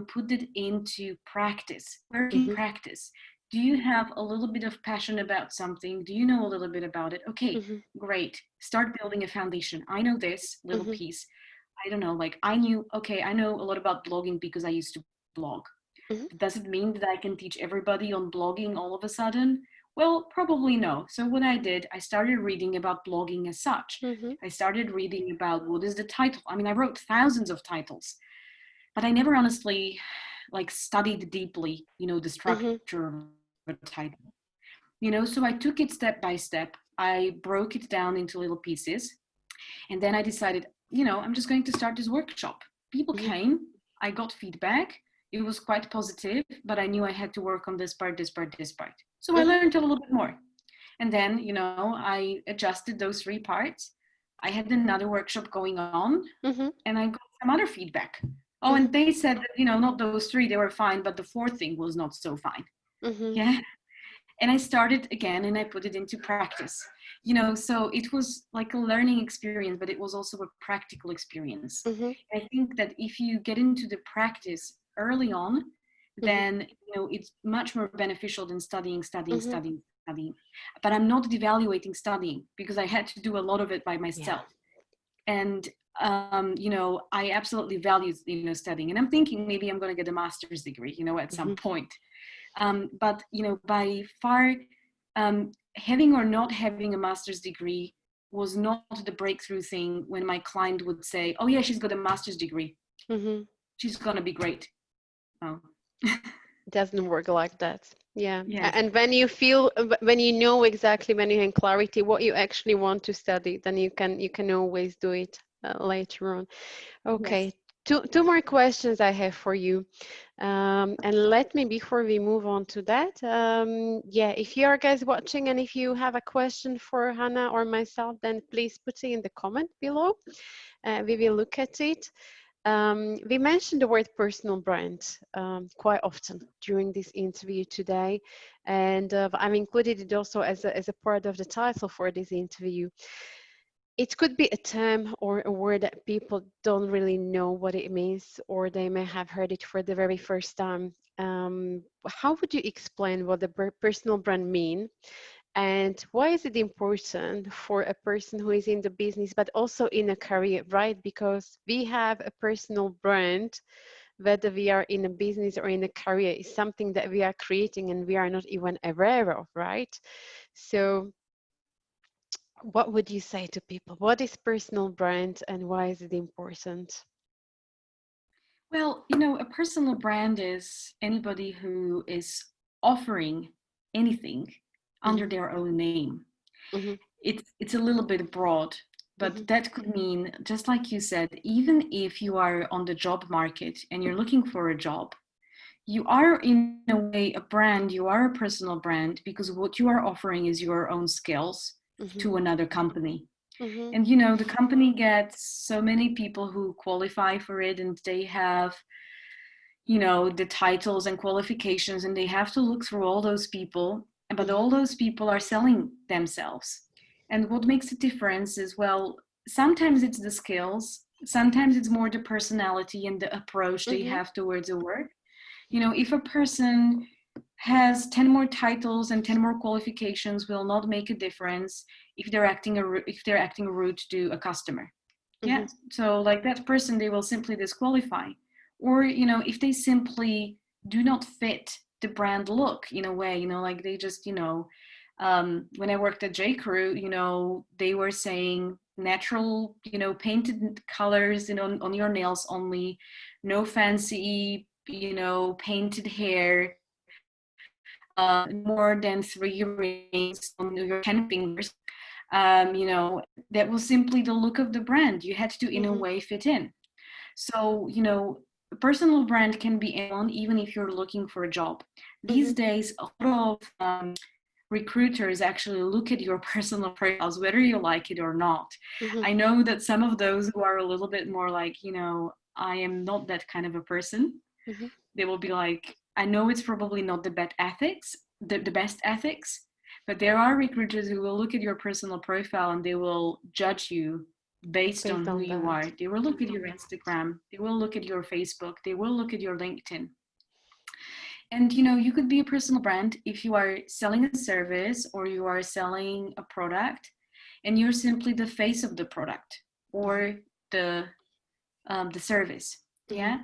put it into practice. Where can you Mm-hmm. practice? Do you have a little bit of passion about something? Do you know a little bit about it? Okay, Mm-hmm. great. Start building a foundation. I know this little Mm-hmm. piece. I don't know, like I know a lot about blogging because I used to blog. Mm-hmm. Does it mean that I can teach everybody on blogging all of a sudden? Well, probably no. So what I did, I started reading about blogging as such. Mm-hmm. I started reading about what is the title. I mean, I wrote thousands of titles, but I never honestly like studied deeply, the Mm-hmm. structure of a title. So I took it step by step. I broke it down into little pieces. And then I decided, I'm just going to start this workshop. People Mm-hmm. came, I got feedback. It was quite positive, but I knew I had to work on this part, this part, this part. So I Mm-hmm. learned a little bit more. And then, I adjusted those 3 parts. I had another workshop going on, Mm-hmm. and I got some other feedback. Oh, Mm-hmm. and they said that, not those 3, they were fine, but the 4th thing was not so fine. Mm-hmm. Yeah. And I started again and I put it into practice. So it was like a learning experience, but it was also a practical experience. Mm-hmm. I think that if you get into the practice early on, Mm-hmm. then it's much more beneficial than studying, studying, Mm-hmm. studying, studying. But I'm not devaluating studying because I had to do a lot of it by Yeah. myself. And I absolutely value studying, and I'm thinking maybe I'm going to get a master's degree at some Mm-hmm. point. But by far, having or not having a master's degree was not the breakthrough thing when my client would say, oh yeah, she's got a master's degree, Mm-hmm. she's going to be great. Oh. Doesn't work like that. Yeah. Yes. And when you feel, when you know exactly, when you have clarity what you actually want to study, then you can always do it later on. Yes. Okay. Two more questions I have for you. And let me, before we move on to that, yeah, if you are guys watching and if you have a question for Hana or myself, then please put it in the comment below. We will look at it. We mentioned the word personal brand quite often during this interview today, and I've included it also as a part of the title for this interview. it could be a term or a word that people don't really know what it means, or they may have heard it for the very first time. How would you explain what the personal brand mean, and why is it important for a person who is in the business but also in a career, right? Because we have a personal brand, whether we are in a business or in a career, is something that we are creating and we are not even aware of, right? So what would you say to people? What is personal brand and why is it important? Well, a personal brand is anybody who is offering anything under Mm-hmm, their own name. mm-hmm, It's a little bit broad, mm-hmm, but that could mean, just like you said, even if you are on the job market and you're looking for a job, you are in a way a brand, you are a personal brand because what you are offering is your own skills mm-hmm, to another company. mm-hmm, And the company gets so many people who qualify for it, and they have the titles and qualifications, and they have to look through all those people, but mm-hmm, all those people are selling themselves. And what makes a difference is, well, sometimes it's the skills, sometimes it's more the personality and the approach they mm-hmm, have towards the work. If a person has 10 more titles and 10 more qualifications will not make a difference if they're acting rude to a customer. mm-hmm, Yeah, so like that person, they will simply disqualify. Or if they simply do not fit the brand look in a way, like they just when I worked at J Crew, they were saying natural, painted colors, on your nails only, no fancy, painted hair, no more than 3 rings on your 10 fingers. That was simply the look of the brand. You had to, in a mm-hmm, way, fit in. So, a personal brand can be anyone, even if you're looking for a job. mm-hmm, These days, a lot of recruiters actually look at your personal profiles, whether you like it or not. mm-hmm, I know that some of those who are a little bit more like, I am not that kind of a person, mm-hmm. they will be like, I know it's probably not the best ethics, but there are recruiters who will look at your personal profile and they will judge you based on Based who on you that. are. They will look at your Instagram, they will look at your Facebook, they will look at your LinkedIn. And you could be a personal brand if you are selling a service or you are selling a product and you're simply the face of the product Mm-hmm, or the service. mm-hmm, Yeah.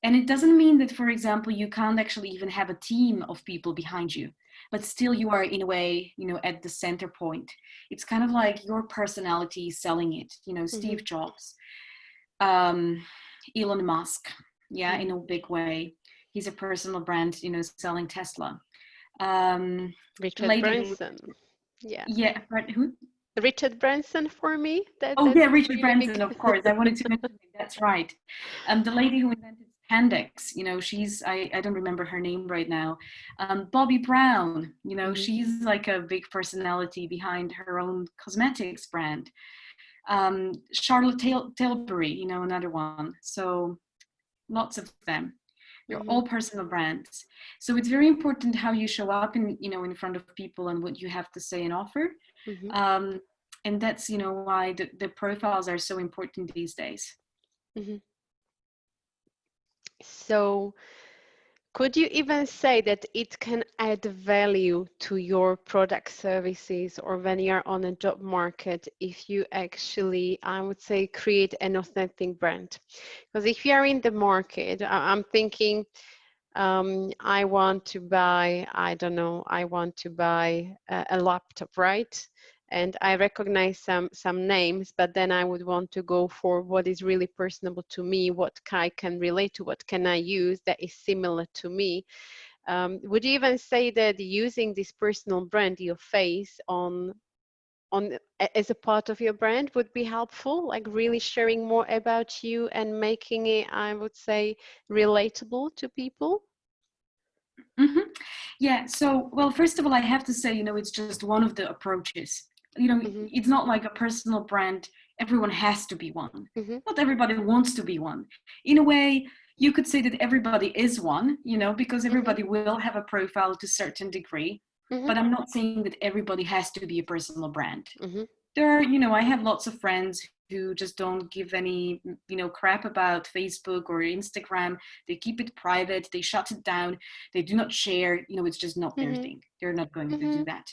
And it doesn't mean that, for example, you can't actually even have a team of people behind you, but still you are in a way, at the center point. It's kind of like your personality selling it, mm-hmm, Steve Jobs, um, Elon Musk, yeah, in mm-hmm. a big way. He's a personal brand, selling Tesla. Um, the Richard lady who, Branson. Yeah. yeah, but who? Richard Branson for me. Oh That's yeah, Richard really big. Branson, of course. I wanted to mention him. That's right. The lady who invented spandex, she's I don't remember her name right now. Bobby Brown, Mm-hmm, she's like a big personality behind her own cosmetics brand. Charlotte Tilbury, another one. So lots of them. They're all mm-hmm, personal brands. So it's very important how you show up in front of people and what you have to say and offer. mm-hmm, Um, and that's why the profiles are so important these days. mm-hmm. So could you even say that it can add value to your product services or when you're on a job market if you actually, I would say, create an authentic brand? Because if you are in the market, I'm thinking, I want to buy, I don't know, I want to buy a laptop, right? And I recognize some names, but then I would want to go for what is really personable to me, what I can relate to, what can I use that is similar to me. Would you even say that using this personal brand, your face as a part of your brand would be helpful, like really sharing more about you and making it, I would say, relatable to people? Hmm. Yeah. So, well, first of all, I have to say, it's just one of the approaches. Mm-hmm, It's not like a personal brand. Everyone has to be one. mm-hmm, Not everybody wants to be one. In a way, you could say that everybody is one, because mm-hmm, everybody will have a profile to a certain degree. mm-hmm, But I'm not saying that everybody has to be a personal brand. mm-hmm, there are, I have lots of friends who just don't give any, crap about Facebook or Instagram. They keep it private, they shut it down, they do not share, it's just not their Mm-hmm. thing. They're not going to do Mm-hmm. that.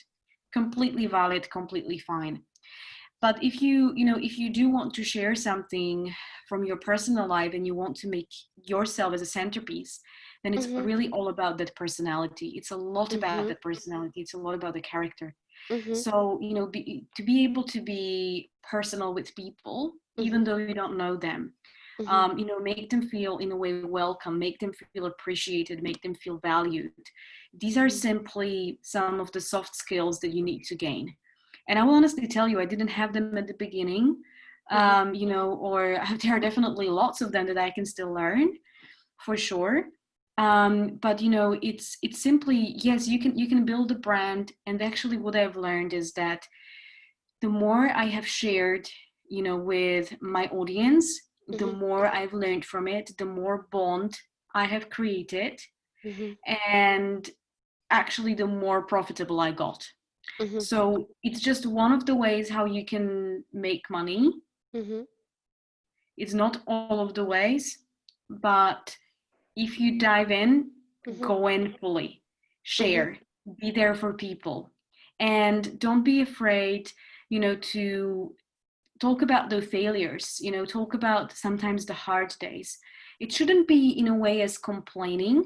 Completely valid, completely fine. But if you do want to share something from your personal life and you want to make yourself as a centerpiece, then it's Mm-hmm. really all about that personality. It's a lot about Mm-hmm. that personality. It's a lot about the character. Mm-hmm. So, to be able to be personal with people, even Mm-hmm. though you don't know them, Mm-hmm. make them feel in a way welcome, make them feel appreciated, make them feel valued. These are simply some of the soft skills that you need to gain. And I will honestly tell you, I didn't have them at the beginning, Mm-hmm. or there are definitely lots of them that I can still learn for sure. But it's simply, yes, you can build a brand. And actually what I've learned is that the more I have shared, with my audience, the Mm-hmm. more I've learned from it, the more bond I have created, Mm-hmm. and actually the more profitable I got. Mm-hmm. So it's just one of the ways how you can make money. Mm-hmm. It's not all of the ways, but if you dive in, Mm-hmm. go in fully, Mm-hmm. share, be there for people, and don't be afraid, to talk about the failures, talk about sometimes the hard days. It shouldn't be in a way as complaining.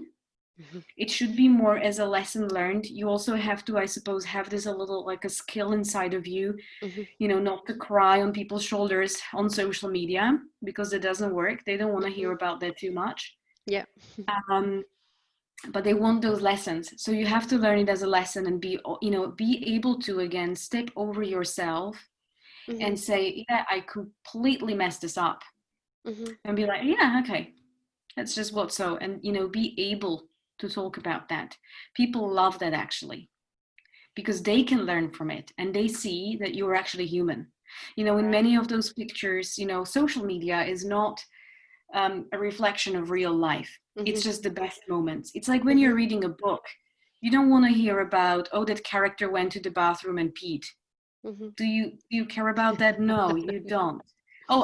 Mm-hmm. It should be more as a lesson learned. You also have to, I suppose, have this a little like a skill inside of you, Mm-hmm. not to cry on people's shoulders on social media, because it doesn't work. They don't want to Mm-hmm. hear about that too much. Yeah. Um, but they want those lessons. So you have to learn it as a lesson and be able to, again, step over yourself Mm-hmm. and say, yeah, I completely messed this up. Mm-hmm. And be like, yeah, okay, that's just what so. And, be able to talk about that. People love that actually, because they can learn from it and they see that you're actually human. In Right. many of those pictures, social media is not a reflection of real life. Mm-hmm. It's just the best moments. It's like when Mm-hmm. you're reading a book, you don't want to hear about, oh, that character went to the bathroom and peed. Mm-hmm. Do you care about that? No, you don't. Oh,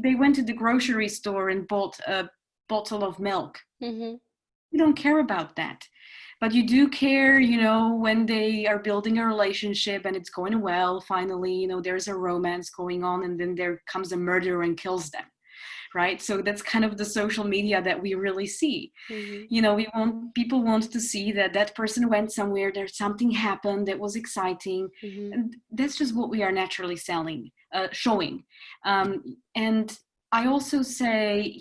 they went to the grocery store and bought a bottle of milk. Mm-hmm. You don't care about that. But you do care, when they are building a relationship and it's going well, finally, there's a romance going on, and then there comes a murderer and kills them, right? So that's kind of the social media that we really see. Mm-hmm. People want to see that that person went somewhere, there something happened that was exciting, Mm-hmm. and that's just what we are naturally showing. And I also say,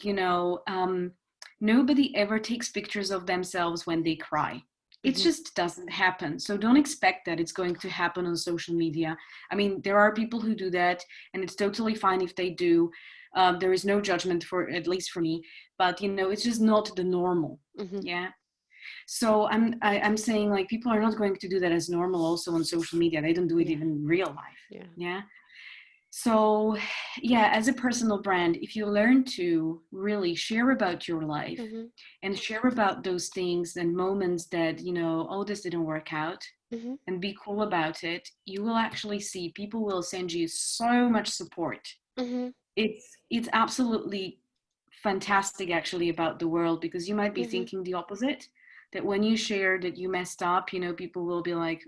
nobody ever takes pictures of themselves when they cry. It Mm-hmm. just doesn't happen. So don't expect that it's going to happen on social media. I mean, there are people who do that, and it's totally fine if they do. There is no judgment, for at least for me, but it's just not the normal. Mm-hmm. Yeah. So I'm saying, like, people are not going to do that as normal also on social media. They don't do it Yeah. even in real life. Yeah. Yeah. So, yeah, as a personal brand, if you learn to really share about your life Mm-hmm. and share about those things and moments that, oh, this didn't work out, Mm-hmm. and be cool about it, you will actually see people will send you so much support. Mm-hmm. It's absolutely fantastic actually about the world, because you might be Mm-hmm. thinking the opposite, that when you share that you messed up, people will be like,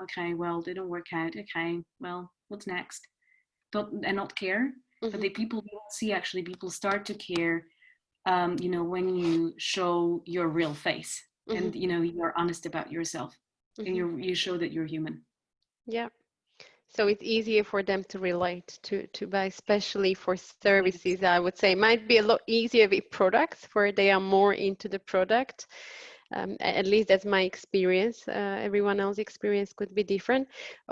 okay, well, didn't work out, okay, well, what's next? And not care. But Mm-hmm. the people will see, actually people start to care, when you show your real face, Mm-hmm. and you're honest about yourself, and Mm-hmm. you show that you're human. Yeah. So it's easier for them to relate to buy, especially for services. I would say might be a lot easier with products where they are more into the product. At least that's my experience. Everyone else's experience could be different.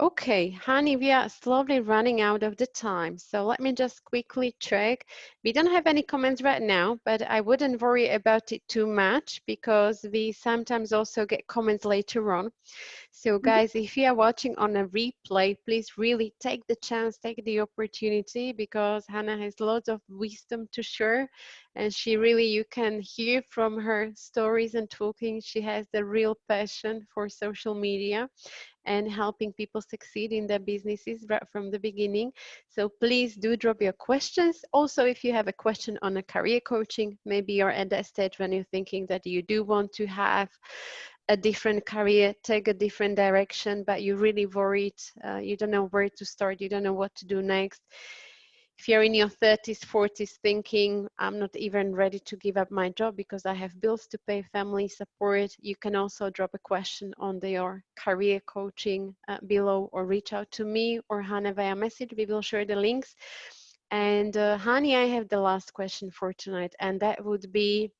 Okay, Hani, we are slowly running out of the time. So let me just quickly check. We don't have any comments right now, but I wouldn't worry about it too much because we sometimes also get comments later on. So guys, if you are watching on a replay, please really take the chance, take the opportunity, because Hannah has lots of wisdom to share, and she really, you can hear from her stories and talking, she has the real passion for social media and helping people succeed in their businesses right from the beginning. So please do drop your questions. Also, if you have a question on a career coaching, maybe you're at that stage when you're thinking that you do want to have a different career, take a different direction, but you're really worried, you don't know where to start, you don't know what to do next. If you're in your 30s, 40s thinking, I'm not even ready to give up my job because I have bills to pay, family support, you can also drop a question on your career coaching below, or reach out to me or Hannah via message. We will share the links. And Hani, I have the last question for tonight, and that would be,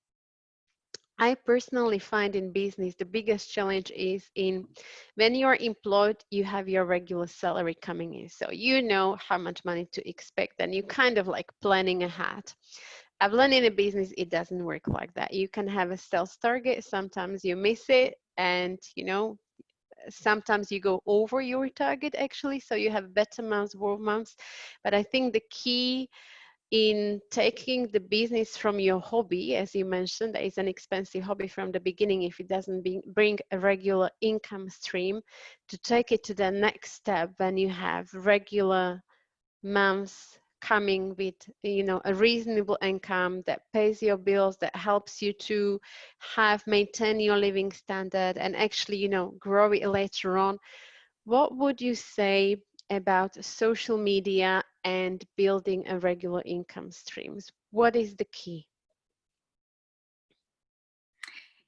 I personally find in business the biggest challenge is in when you're employed, you have your regular salary coming in. So you know how much money to expect and you kind of like planning ahead. I've learned in a business it doesn't work like that. You can have a sales target, sometimes you miss it, and you know, sometimes you go over your target actually, so you have better months, worse months. But I think the key in taking the business from your hobby, as you mentioned, that is an expensive hobby from the beginning if it doesn't bring a regular income stream, to take it to the next step when you have regular months coming with, you know, a reasonable income that pays your bills, that helps you to have maintain your living standard and actually, you know, grow it later on. What would you say about social media and building a regular income streams? What is the key?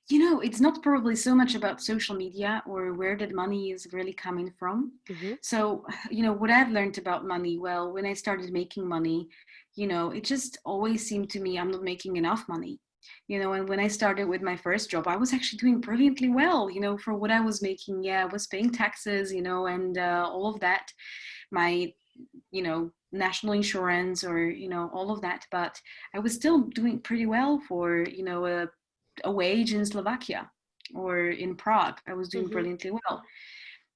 You know, it's not probably so much about social media or where that money is really coming from. Mm-hmm, So, you know, what I've learned about money, well, when I started making money, you know, it just always seemed to me I'm not making enough money. You know, and when I started with my first job, I was actually doing brilliantly well, you know, for what I was making. Yeah, I was paying taxes, you know, and all of that. My, you know, national insurance or, you know, all of that. But I was still doing pretty well for, you know, a wage in Slovakia or in Prague. I was doing mm-hmm, brilliantly well.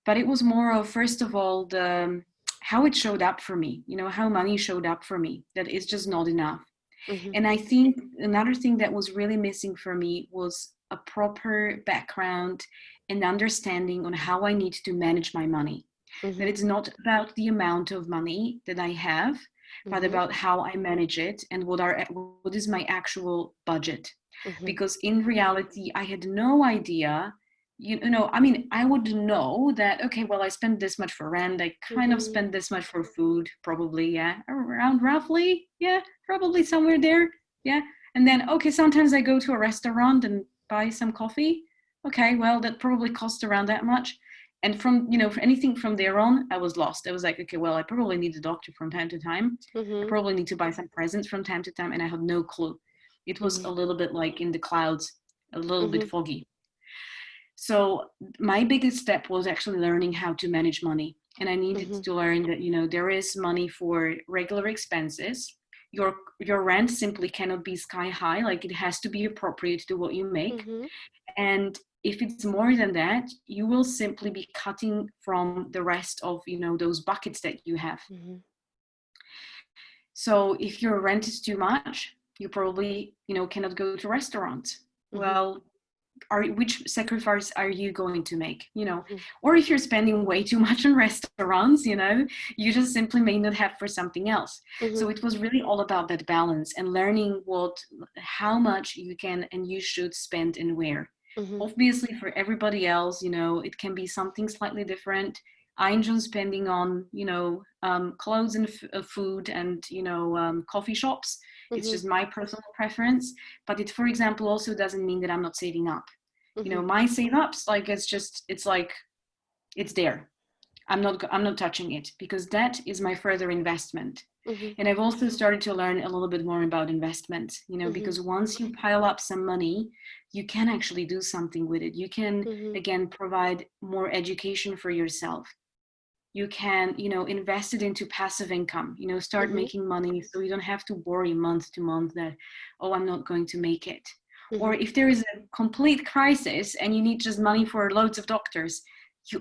But it was more of, first of all, the how it showed up for me, you know, how money showed up for me, that it's just not enough. mm-hmm, And I think another thing that was really missing for me was a proper background and understanding on how I need to manage my money. That mm-hmm, it's not about the amount of money that I have, but mm-hmm, about how I manage it and what is my actual budget. mm-hmm, Because in reality, I had no idea. You know, I mean, I would know that, okay, well, I spend this much for rent, I kind of mm-hmm, spend this much for food, probably, yeah, around roughly, yeah, probably somewhere there, yeah. And then, okay, sometimes I go to a restaurant and buy some coffee. Okay, well, that probably costs around that much. And from, you know, for anything from there on, I was lost. I was like, okay, well, I probably need a doctor from time to time. I mm-hmm, probably need to buy some presents from time to time, and I had no clue. It was mm-hmm, a little bit like in the clouds, a little bit mm-hmm, foggy. So my biggest step was actually learning how to manage money. And I needed mm-hmm, to learn that, you know, there is money for regular expenses. Your rent simply cannot be sky high, like it has to be appropriate to what you make. mm-hmm, And if it's more than that, you will simply be cutting from the rest of, you know, those buckets that you have. mm-hmm, So if your rent is too much, you probably, you know, cannot go to restaurants. mm-hmm, Well, which sacrifice are you going to make, you know? mm-hmm, Or if you're spending way too much on restaurants, you know, you just simply may not have for something else. mm-hmm, So it was really all about that balance and learning how much you can and you should spend and where. mm-hmm, Obviously for everybody else, you know, it can be something slightly different. I enjoy spending on, you know, clothes and food and, you know, coffee shops. It's mm-hmm, just my personal preference. But it, for example, also doesn't mean that I'm not saving up. You know, my save ups, like it's like it's there. I'm not touching it because that is my further investment. mm-hmm, And I've also started to learn a little bit more about investment, you know, mm-hmm, because once you pile up some money, you can actually do something with it. You can mm-hmm, again provide more education for yourself. You can, you know, invest it into passive income, you know, start mm-hmm, making money so you don't have to worry month to month that, oh, I'm not going to make it. Or mm-hmm, if there is a complete crisis and you need just money for loads of doctors,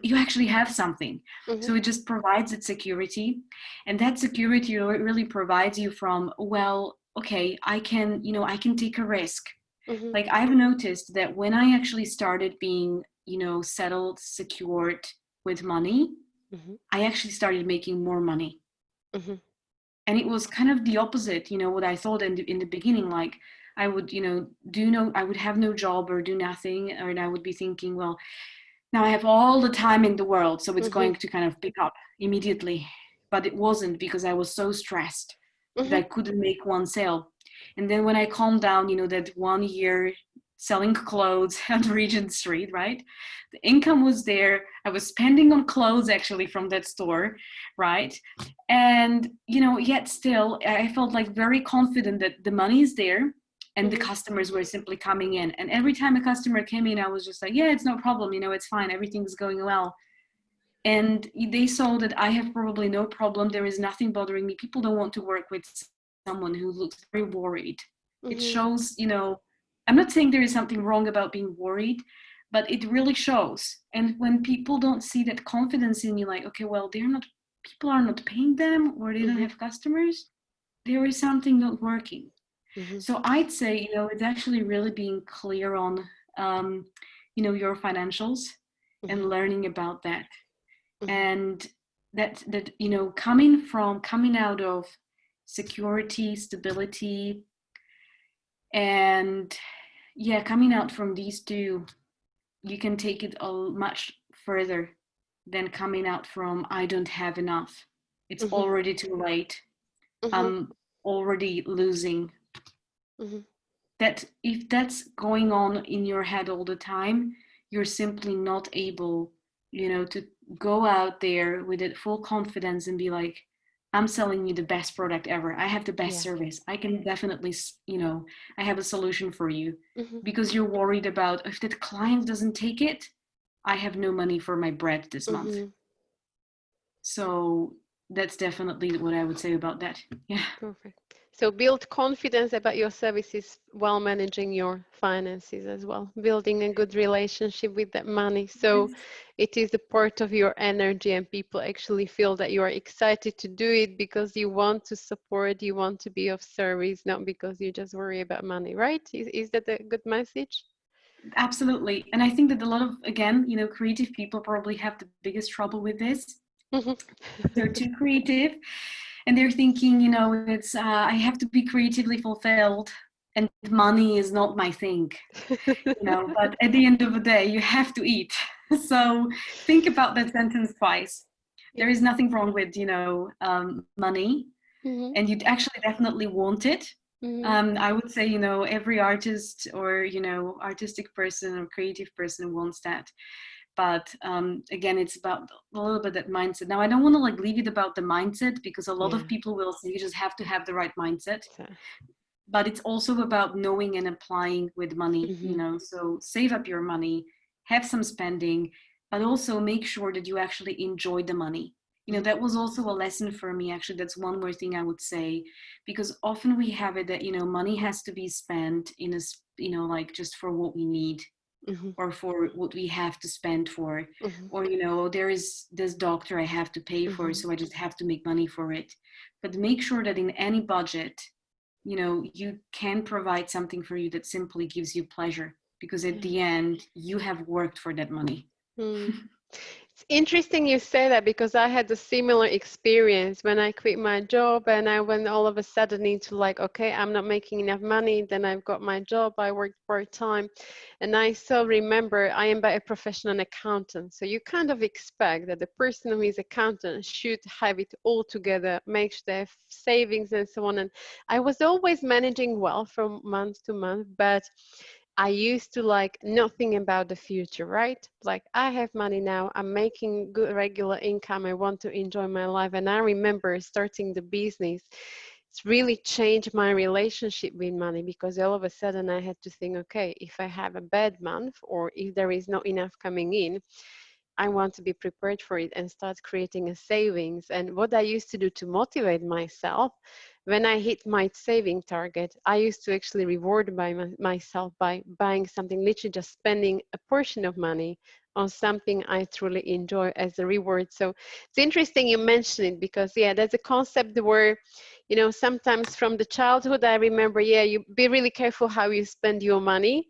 you actually have something. Mm-hmm. So it just provides that security, and that security really provides you from, well, okay, I can, I can take a risk. Mm-hmm. Like I've noticed that when I actually started being, settled, secured with money, Mm-hmm. I actually started making more money. Mm-hmm. And it was kind of the opposite, what I thought in the beginning. Like I would, I would have no job or do nothing, and I would be thinking, well, now I have all the time in the world, so it's Mm-hmm. going to kind of pick up immediately. But it wasn't, because I was so stressed that Mm-hmm. I couldn't make one sale. And then when I calmed down, that 1 year selling clothes on Regent Street, right? The income was there. I was spending on clothes actually from that store, right? And, yet still, I felt like very confident that the money is there and the Mm-hmm. customers were simply coming in. And every time a customer came in, I was just like, yeah, it's no problem. It's fine. Everything's going well. And they saw that I have probably no problem. There is nothing bothering me. People don't want to work with someone who looks very worried. It Mm-hmm. shows, I'm not saying there is something wrong about being worried, but it really shows. And when people don't see that confidence in you, like, okay, well, people are not paying them, or they don't Mm-hmm. have customers, there is something not working. Mm-hmm. So I'd say, it's actually really being clear on, um, your financials Mm-hmm. and learning about that. Mm-hmm. And that, coming out of security, stability, and yeah, coming out from these two, you can take it a much further than coming out from, I don't have enough. It's Mm-hmm. already too late. Mm-hmm. I'm already losing. Mm-hmm. That if that's going on in your head all the time, you're simply not able, to go out there with it full confidence and be like, I'm selling you the best product ever. I have the best Yeah. service. I can definitely, I have a solution for you. Mm-hmm. Because you're worried about, if that client doesn't take it, I have no money for my bread this month. Mm-hmm. So that's definitely what I would say about that. Yeah. Perfect. So build confidence about your services while managing your finances as well, building a good relationship with that money. So it is a part of your energy and people actually feel that you are excited to do it because you want to support, you want to be of service, not because you just worry about money, right? Is that a good message? Absolutely. And I think that a lot of, again, creative people probably have the biggest trouble with this. Mhm. They're too creative and they're thinking, it's, I have to be creatively fulfilled and money is not my thing, but at the end of the day, you have to eat. So think about that sentence twice. There Yeah. is nothing wrong with, money, Mhm. and you'd actually definitely want it. Mhm. I would say, every artist or, artistic person or creative person wants that. But again, it's about a little bit that mindset. Now, I don't want to like leave it about the mindset, because a lot Yeah. of people will say you just have to have the right mindset. So, But it's also about knowing and applying with money, mhm. So save up your money, have some spending, but also make sure that you actually enjoy the money. Mhm. That was also a lesson for me. Actually, that's one more thing I would say, because often we have it that, money has to be spent in a, like just for what we need, Mhm. or for what we have to spend for, Mhm. or, there is this doctor I have to pay for, Mhm. so I just have to make money for it. But make sure that in any budget, you can provide something for you that simply gives you pleasure, because at Yeah. the end, you have worked for that money. Mm. It's interesting you say that because I had a similar experience when I quit my job and I went all of a sudden into like, okay, I'm not making enough money. Then I've got my job. I worked part-time. And I still remember I am by a profession an accountant. So you kind of expect that the person who is accountant should have it all together, make sure they have savings and so on. And I was always managing well from month to month, but I used to like nothing about the future, right? Like I have money now, I'm making good regular income, I want to enjoy my life. And I remember starting the business, it's really changed my relationship with money because all of a sudden I had to think, okay, if I have a bad month or if there is not enough coming in, I want to be prepared for it and start creating a savings. And what I used to do to motivate myself, when I hit my saving target, I used to actually reward myself by buying something, literally just spending a portion of money on something I truly enjoy as a reward. So it's interesting you mentioned it, because yeah, that's a concept where, you know, sometimes from the childhood I remember, yeah, you be really careful how you spend your money.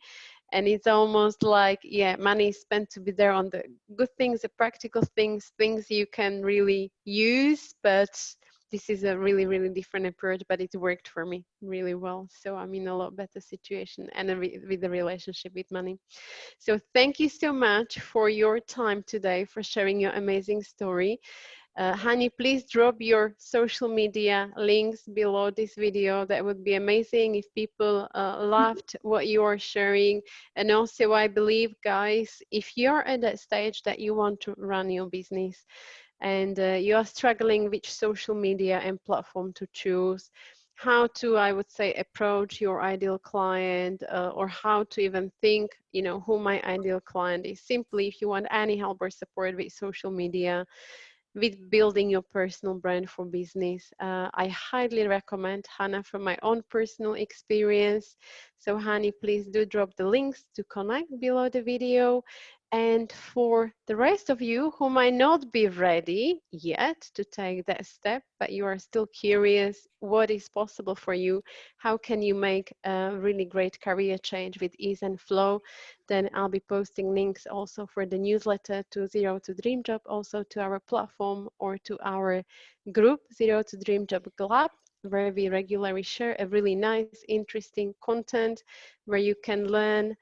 And it's almost like, yeah, money is spent to be there on the good things, the practical things, things you can really use. But this is a really, really different approach, but it worked for me really well. So I'm in a lot better situation and with the relationship with money. So thank you so much for your time today, for sharing your amazing story. Hani, please drop your social media links below this video. That would be amazing if people loved what you are sharing. And also, I believe, guys, if you're at that stage that you want to run your business and you are struggling which social media and platform to choose, how to, I would say, approach your ideal client, or how to even think, you know, who my ideal client is. Simply, if you want any help or support with social media, with building your personal brand for business, I highly recommend Hana from my own personal experience. So Hani, please do drop the links to connect below the video. And for the rest of you who might not be ready yet to take that step, but you are still curious what is possible for you, how can you make a really great career change with ease and flow, then I'll be posting links also for the newsletter to Zero to Dream Job, also to our platform or to our group, Zero to Dream Job Club, where we regularly share a really nice, interesting content where you can learn.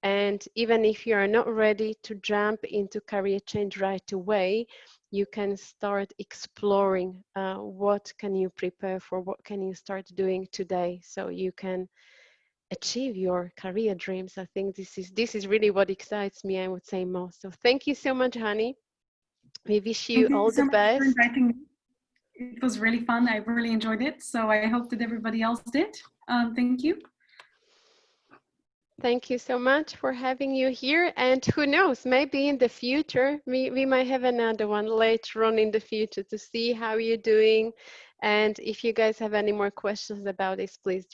And even if you are not ready to jump into career change right away, you can start exploring what can you prepare for, what can you start doing today so you can achieve your career dreams. I think this is really what excites me, I would say, most. So thank you so much, Hani. We wish you Thank you all so the much for best. inviting me. It was really fun. I really enjoyed it. So I hope that everybody else did. Thank you. Thank you so much for having you here. And who knows, maybe in the future, we might have another one later on in the future to see how you're doing. And if you guys have any more questions about this, please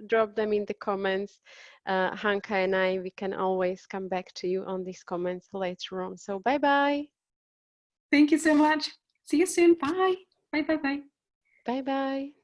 drop them in the comments. Hanka and I, we can always come back to you on these comments later on. So bye-bye. Thank you so much. See you soon. Bye. Bye, bye, bye. Bye-bye.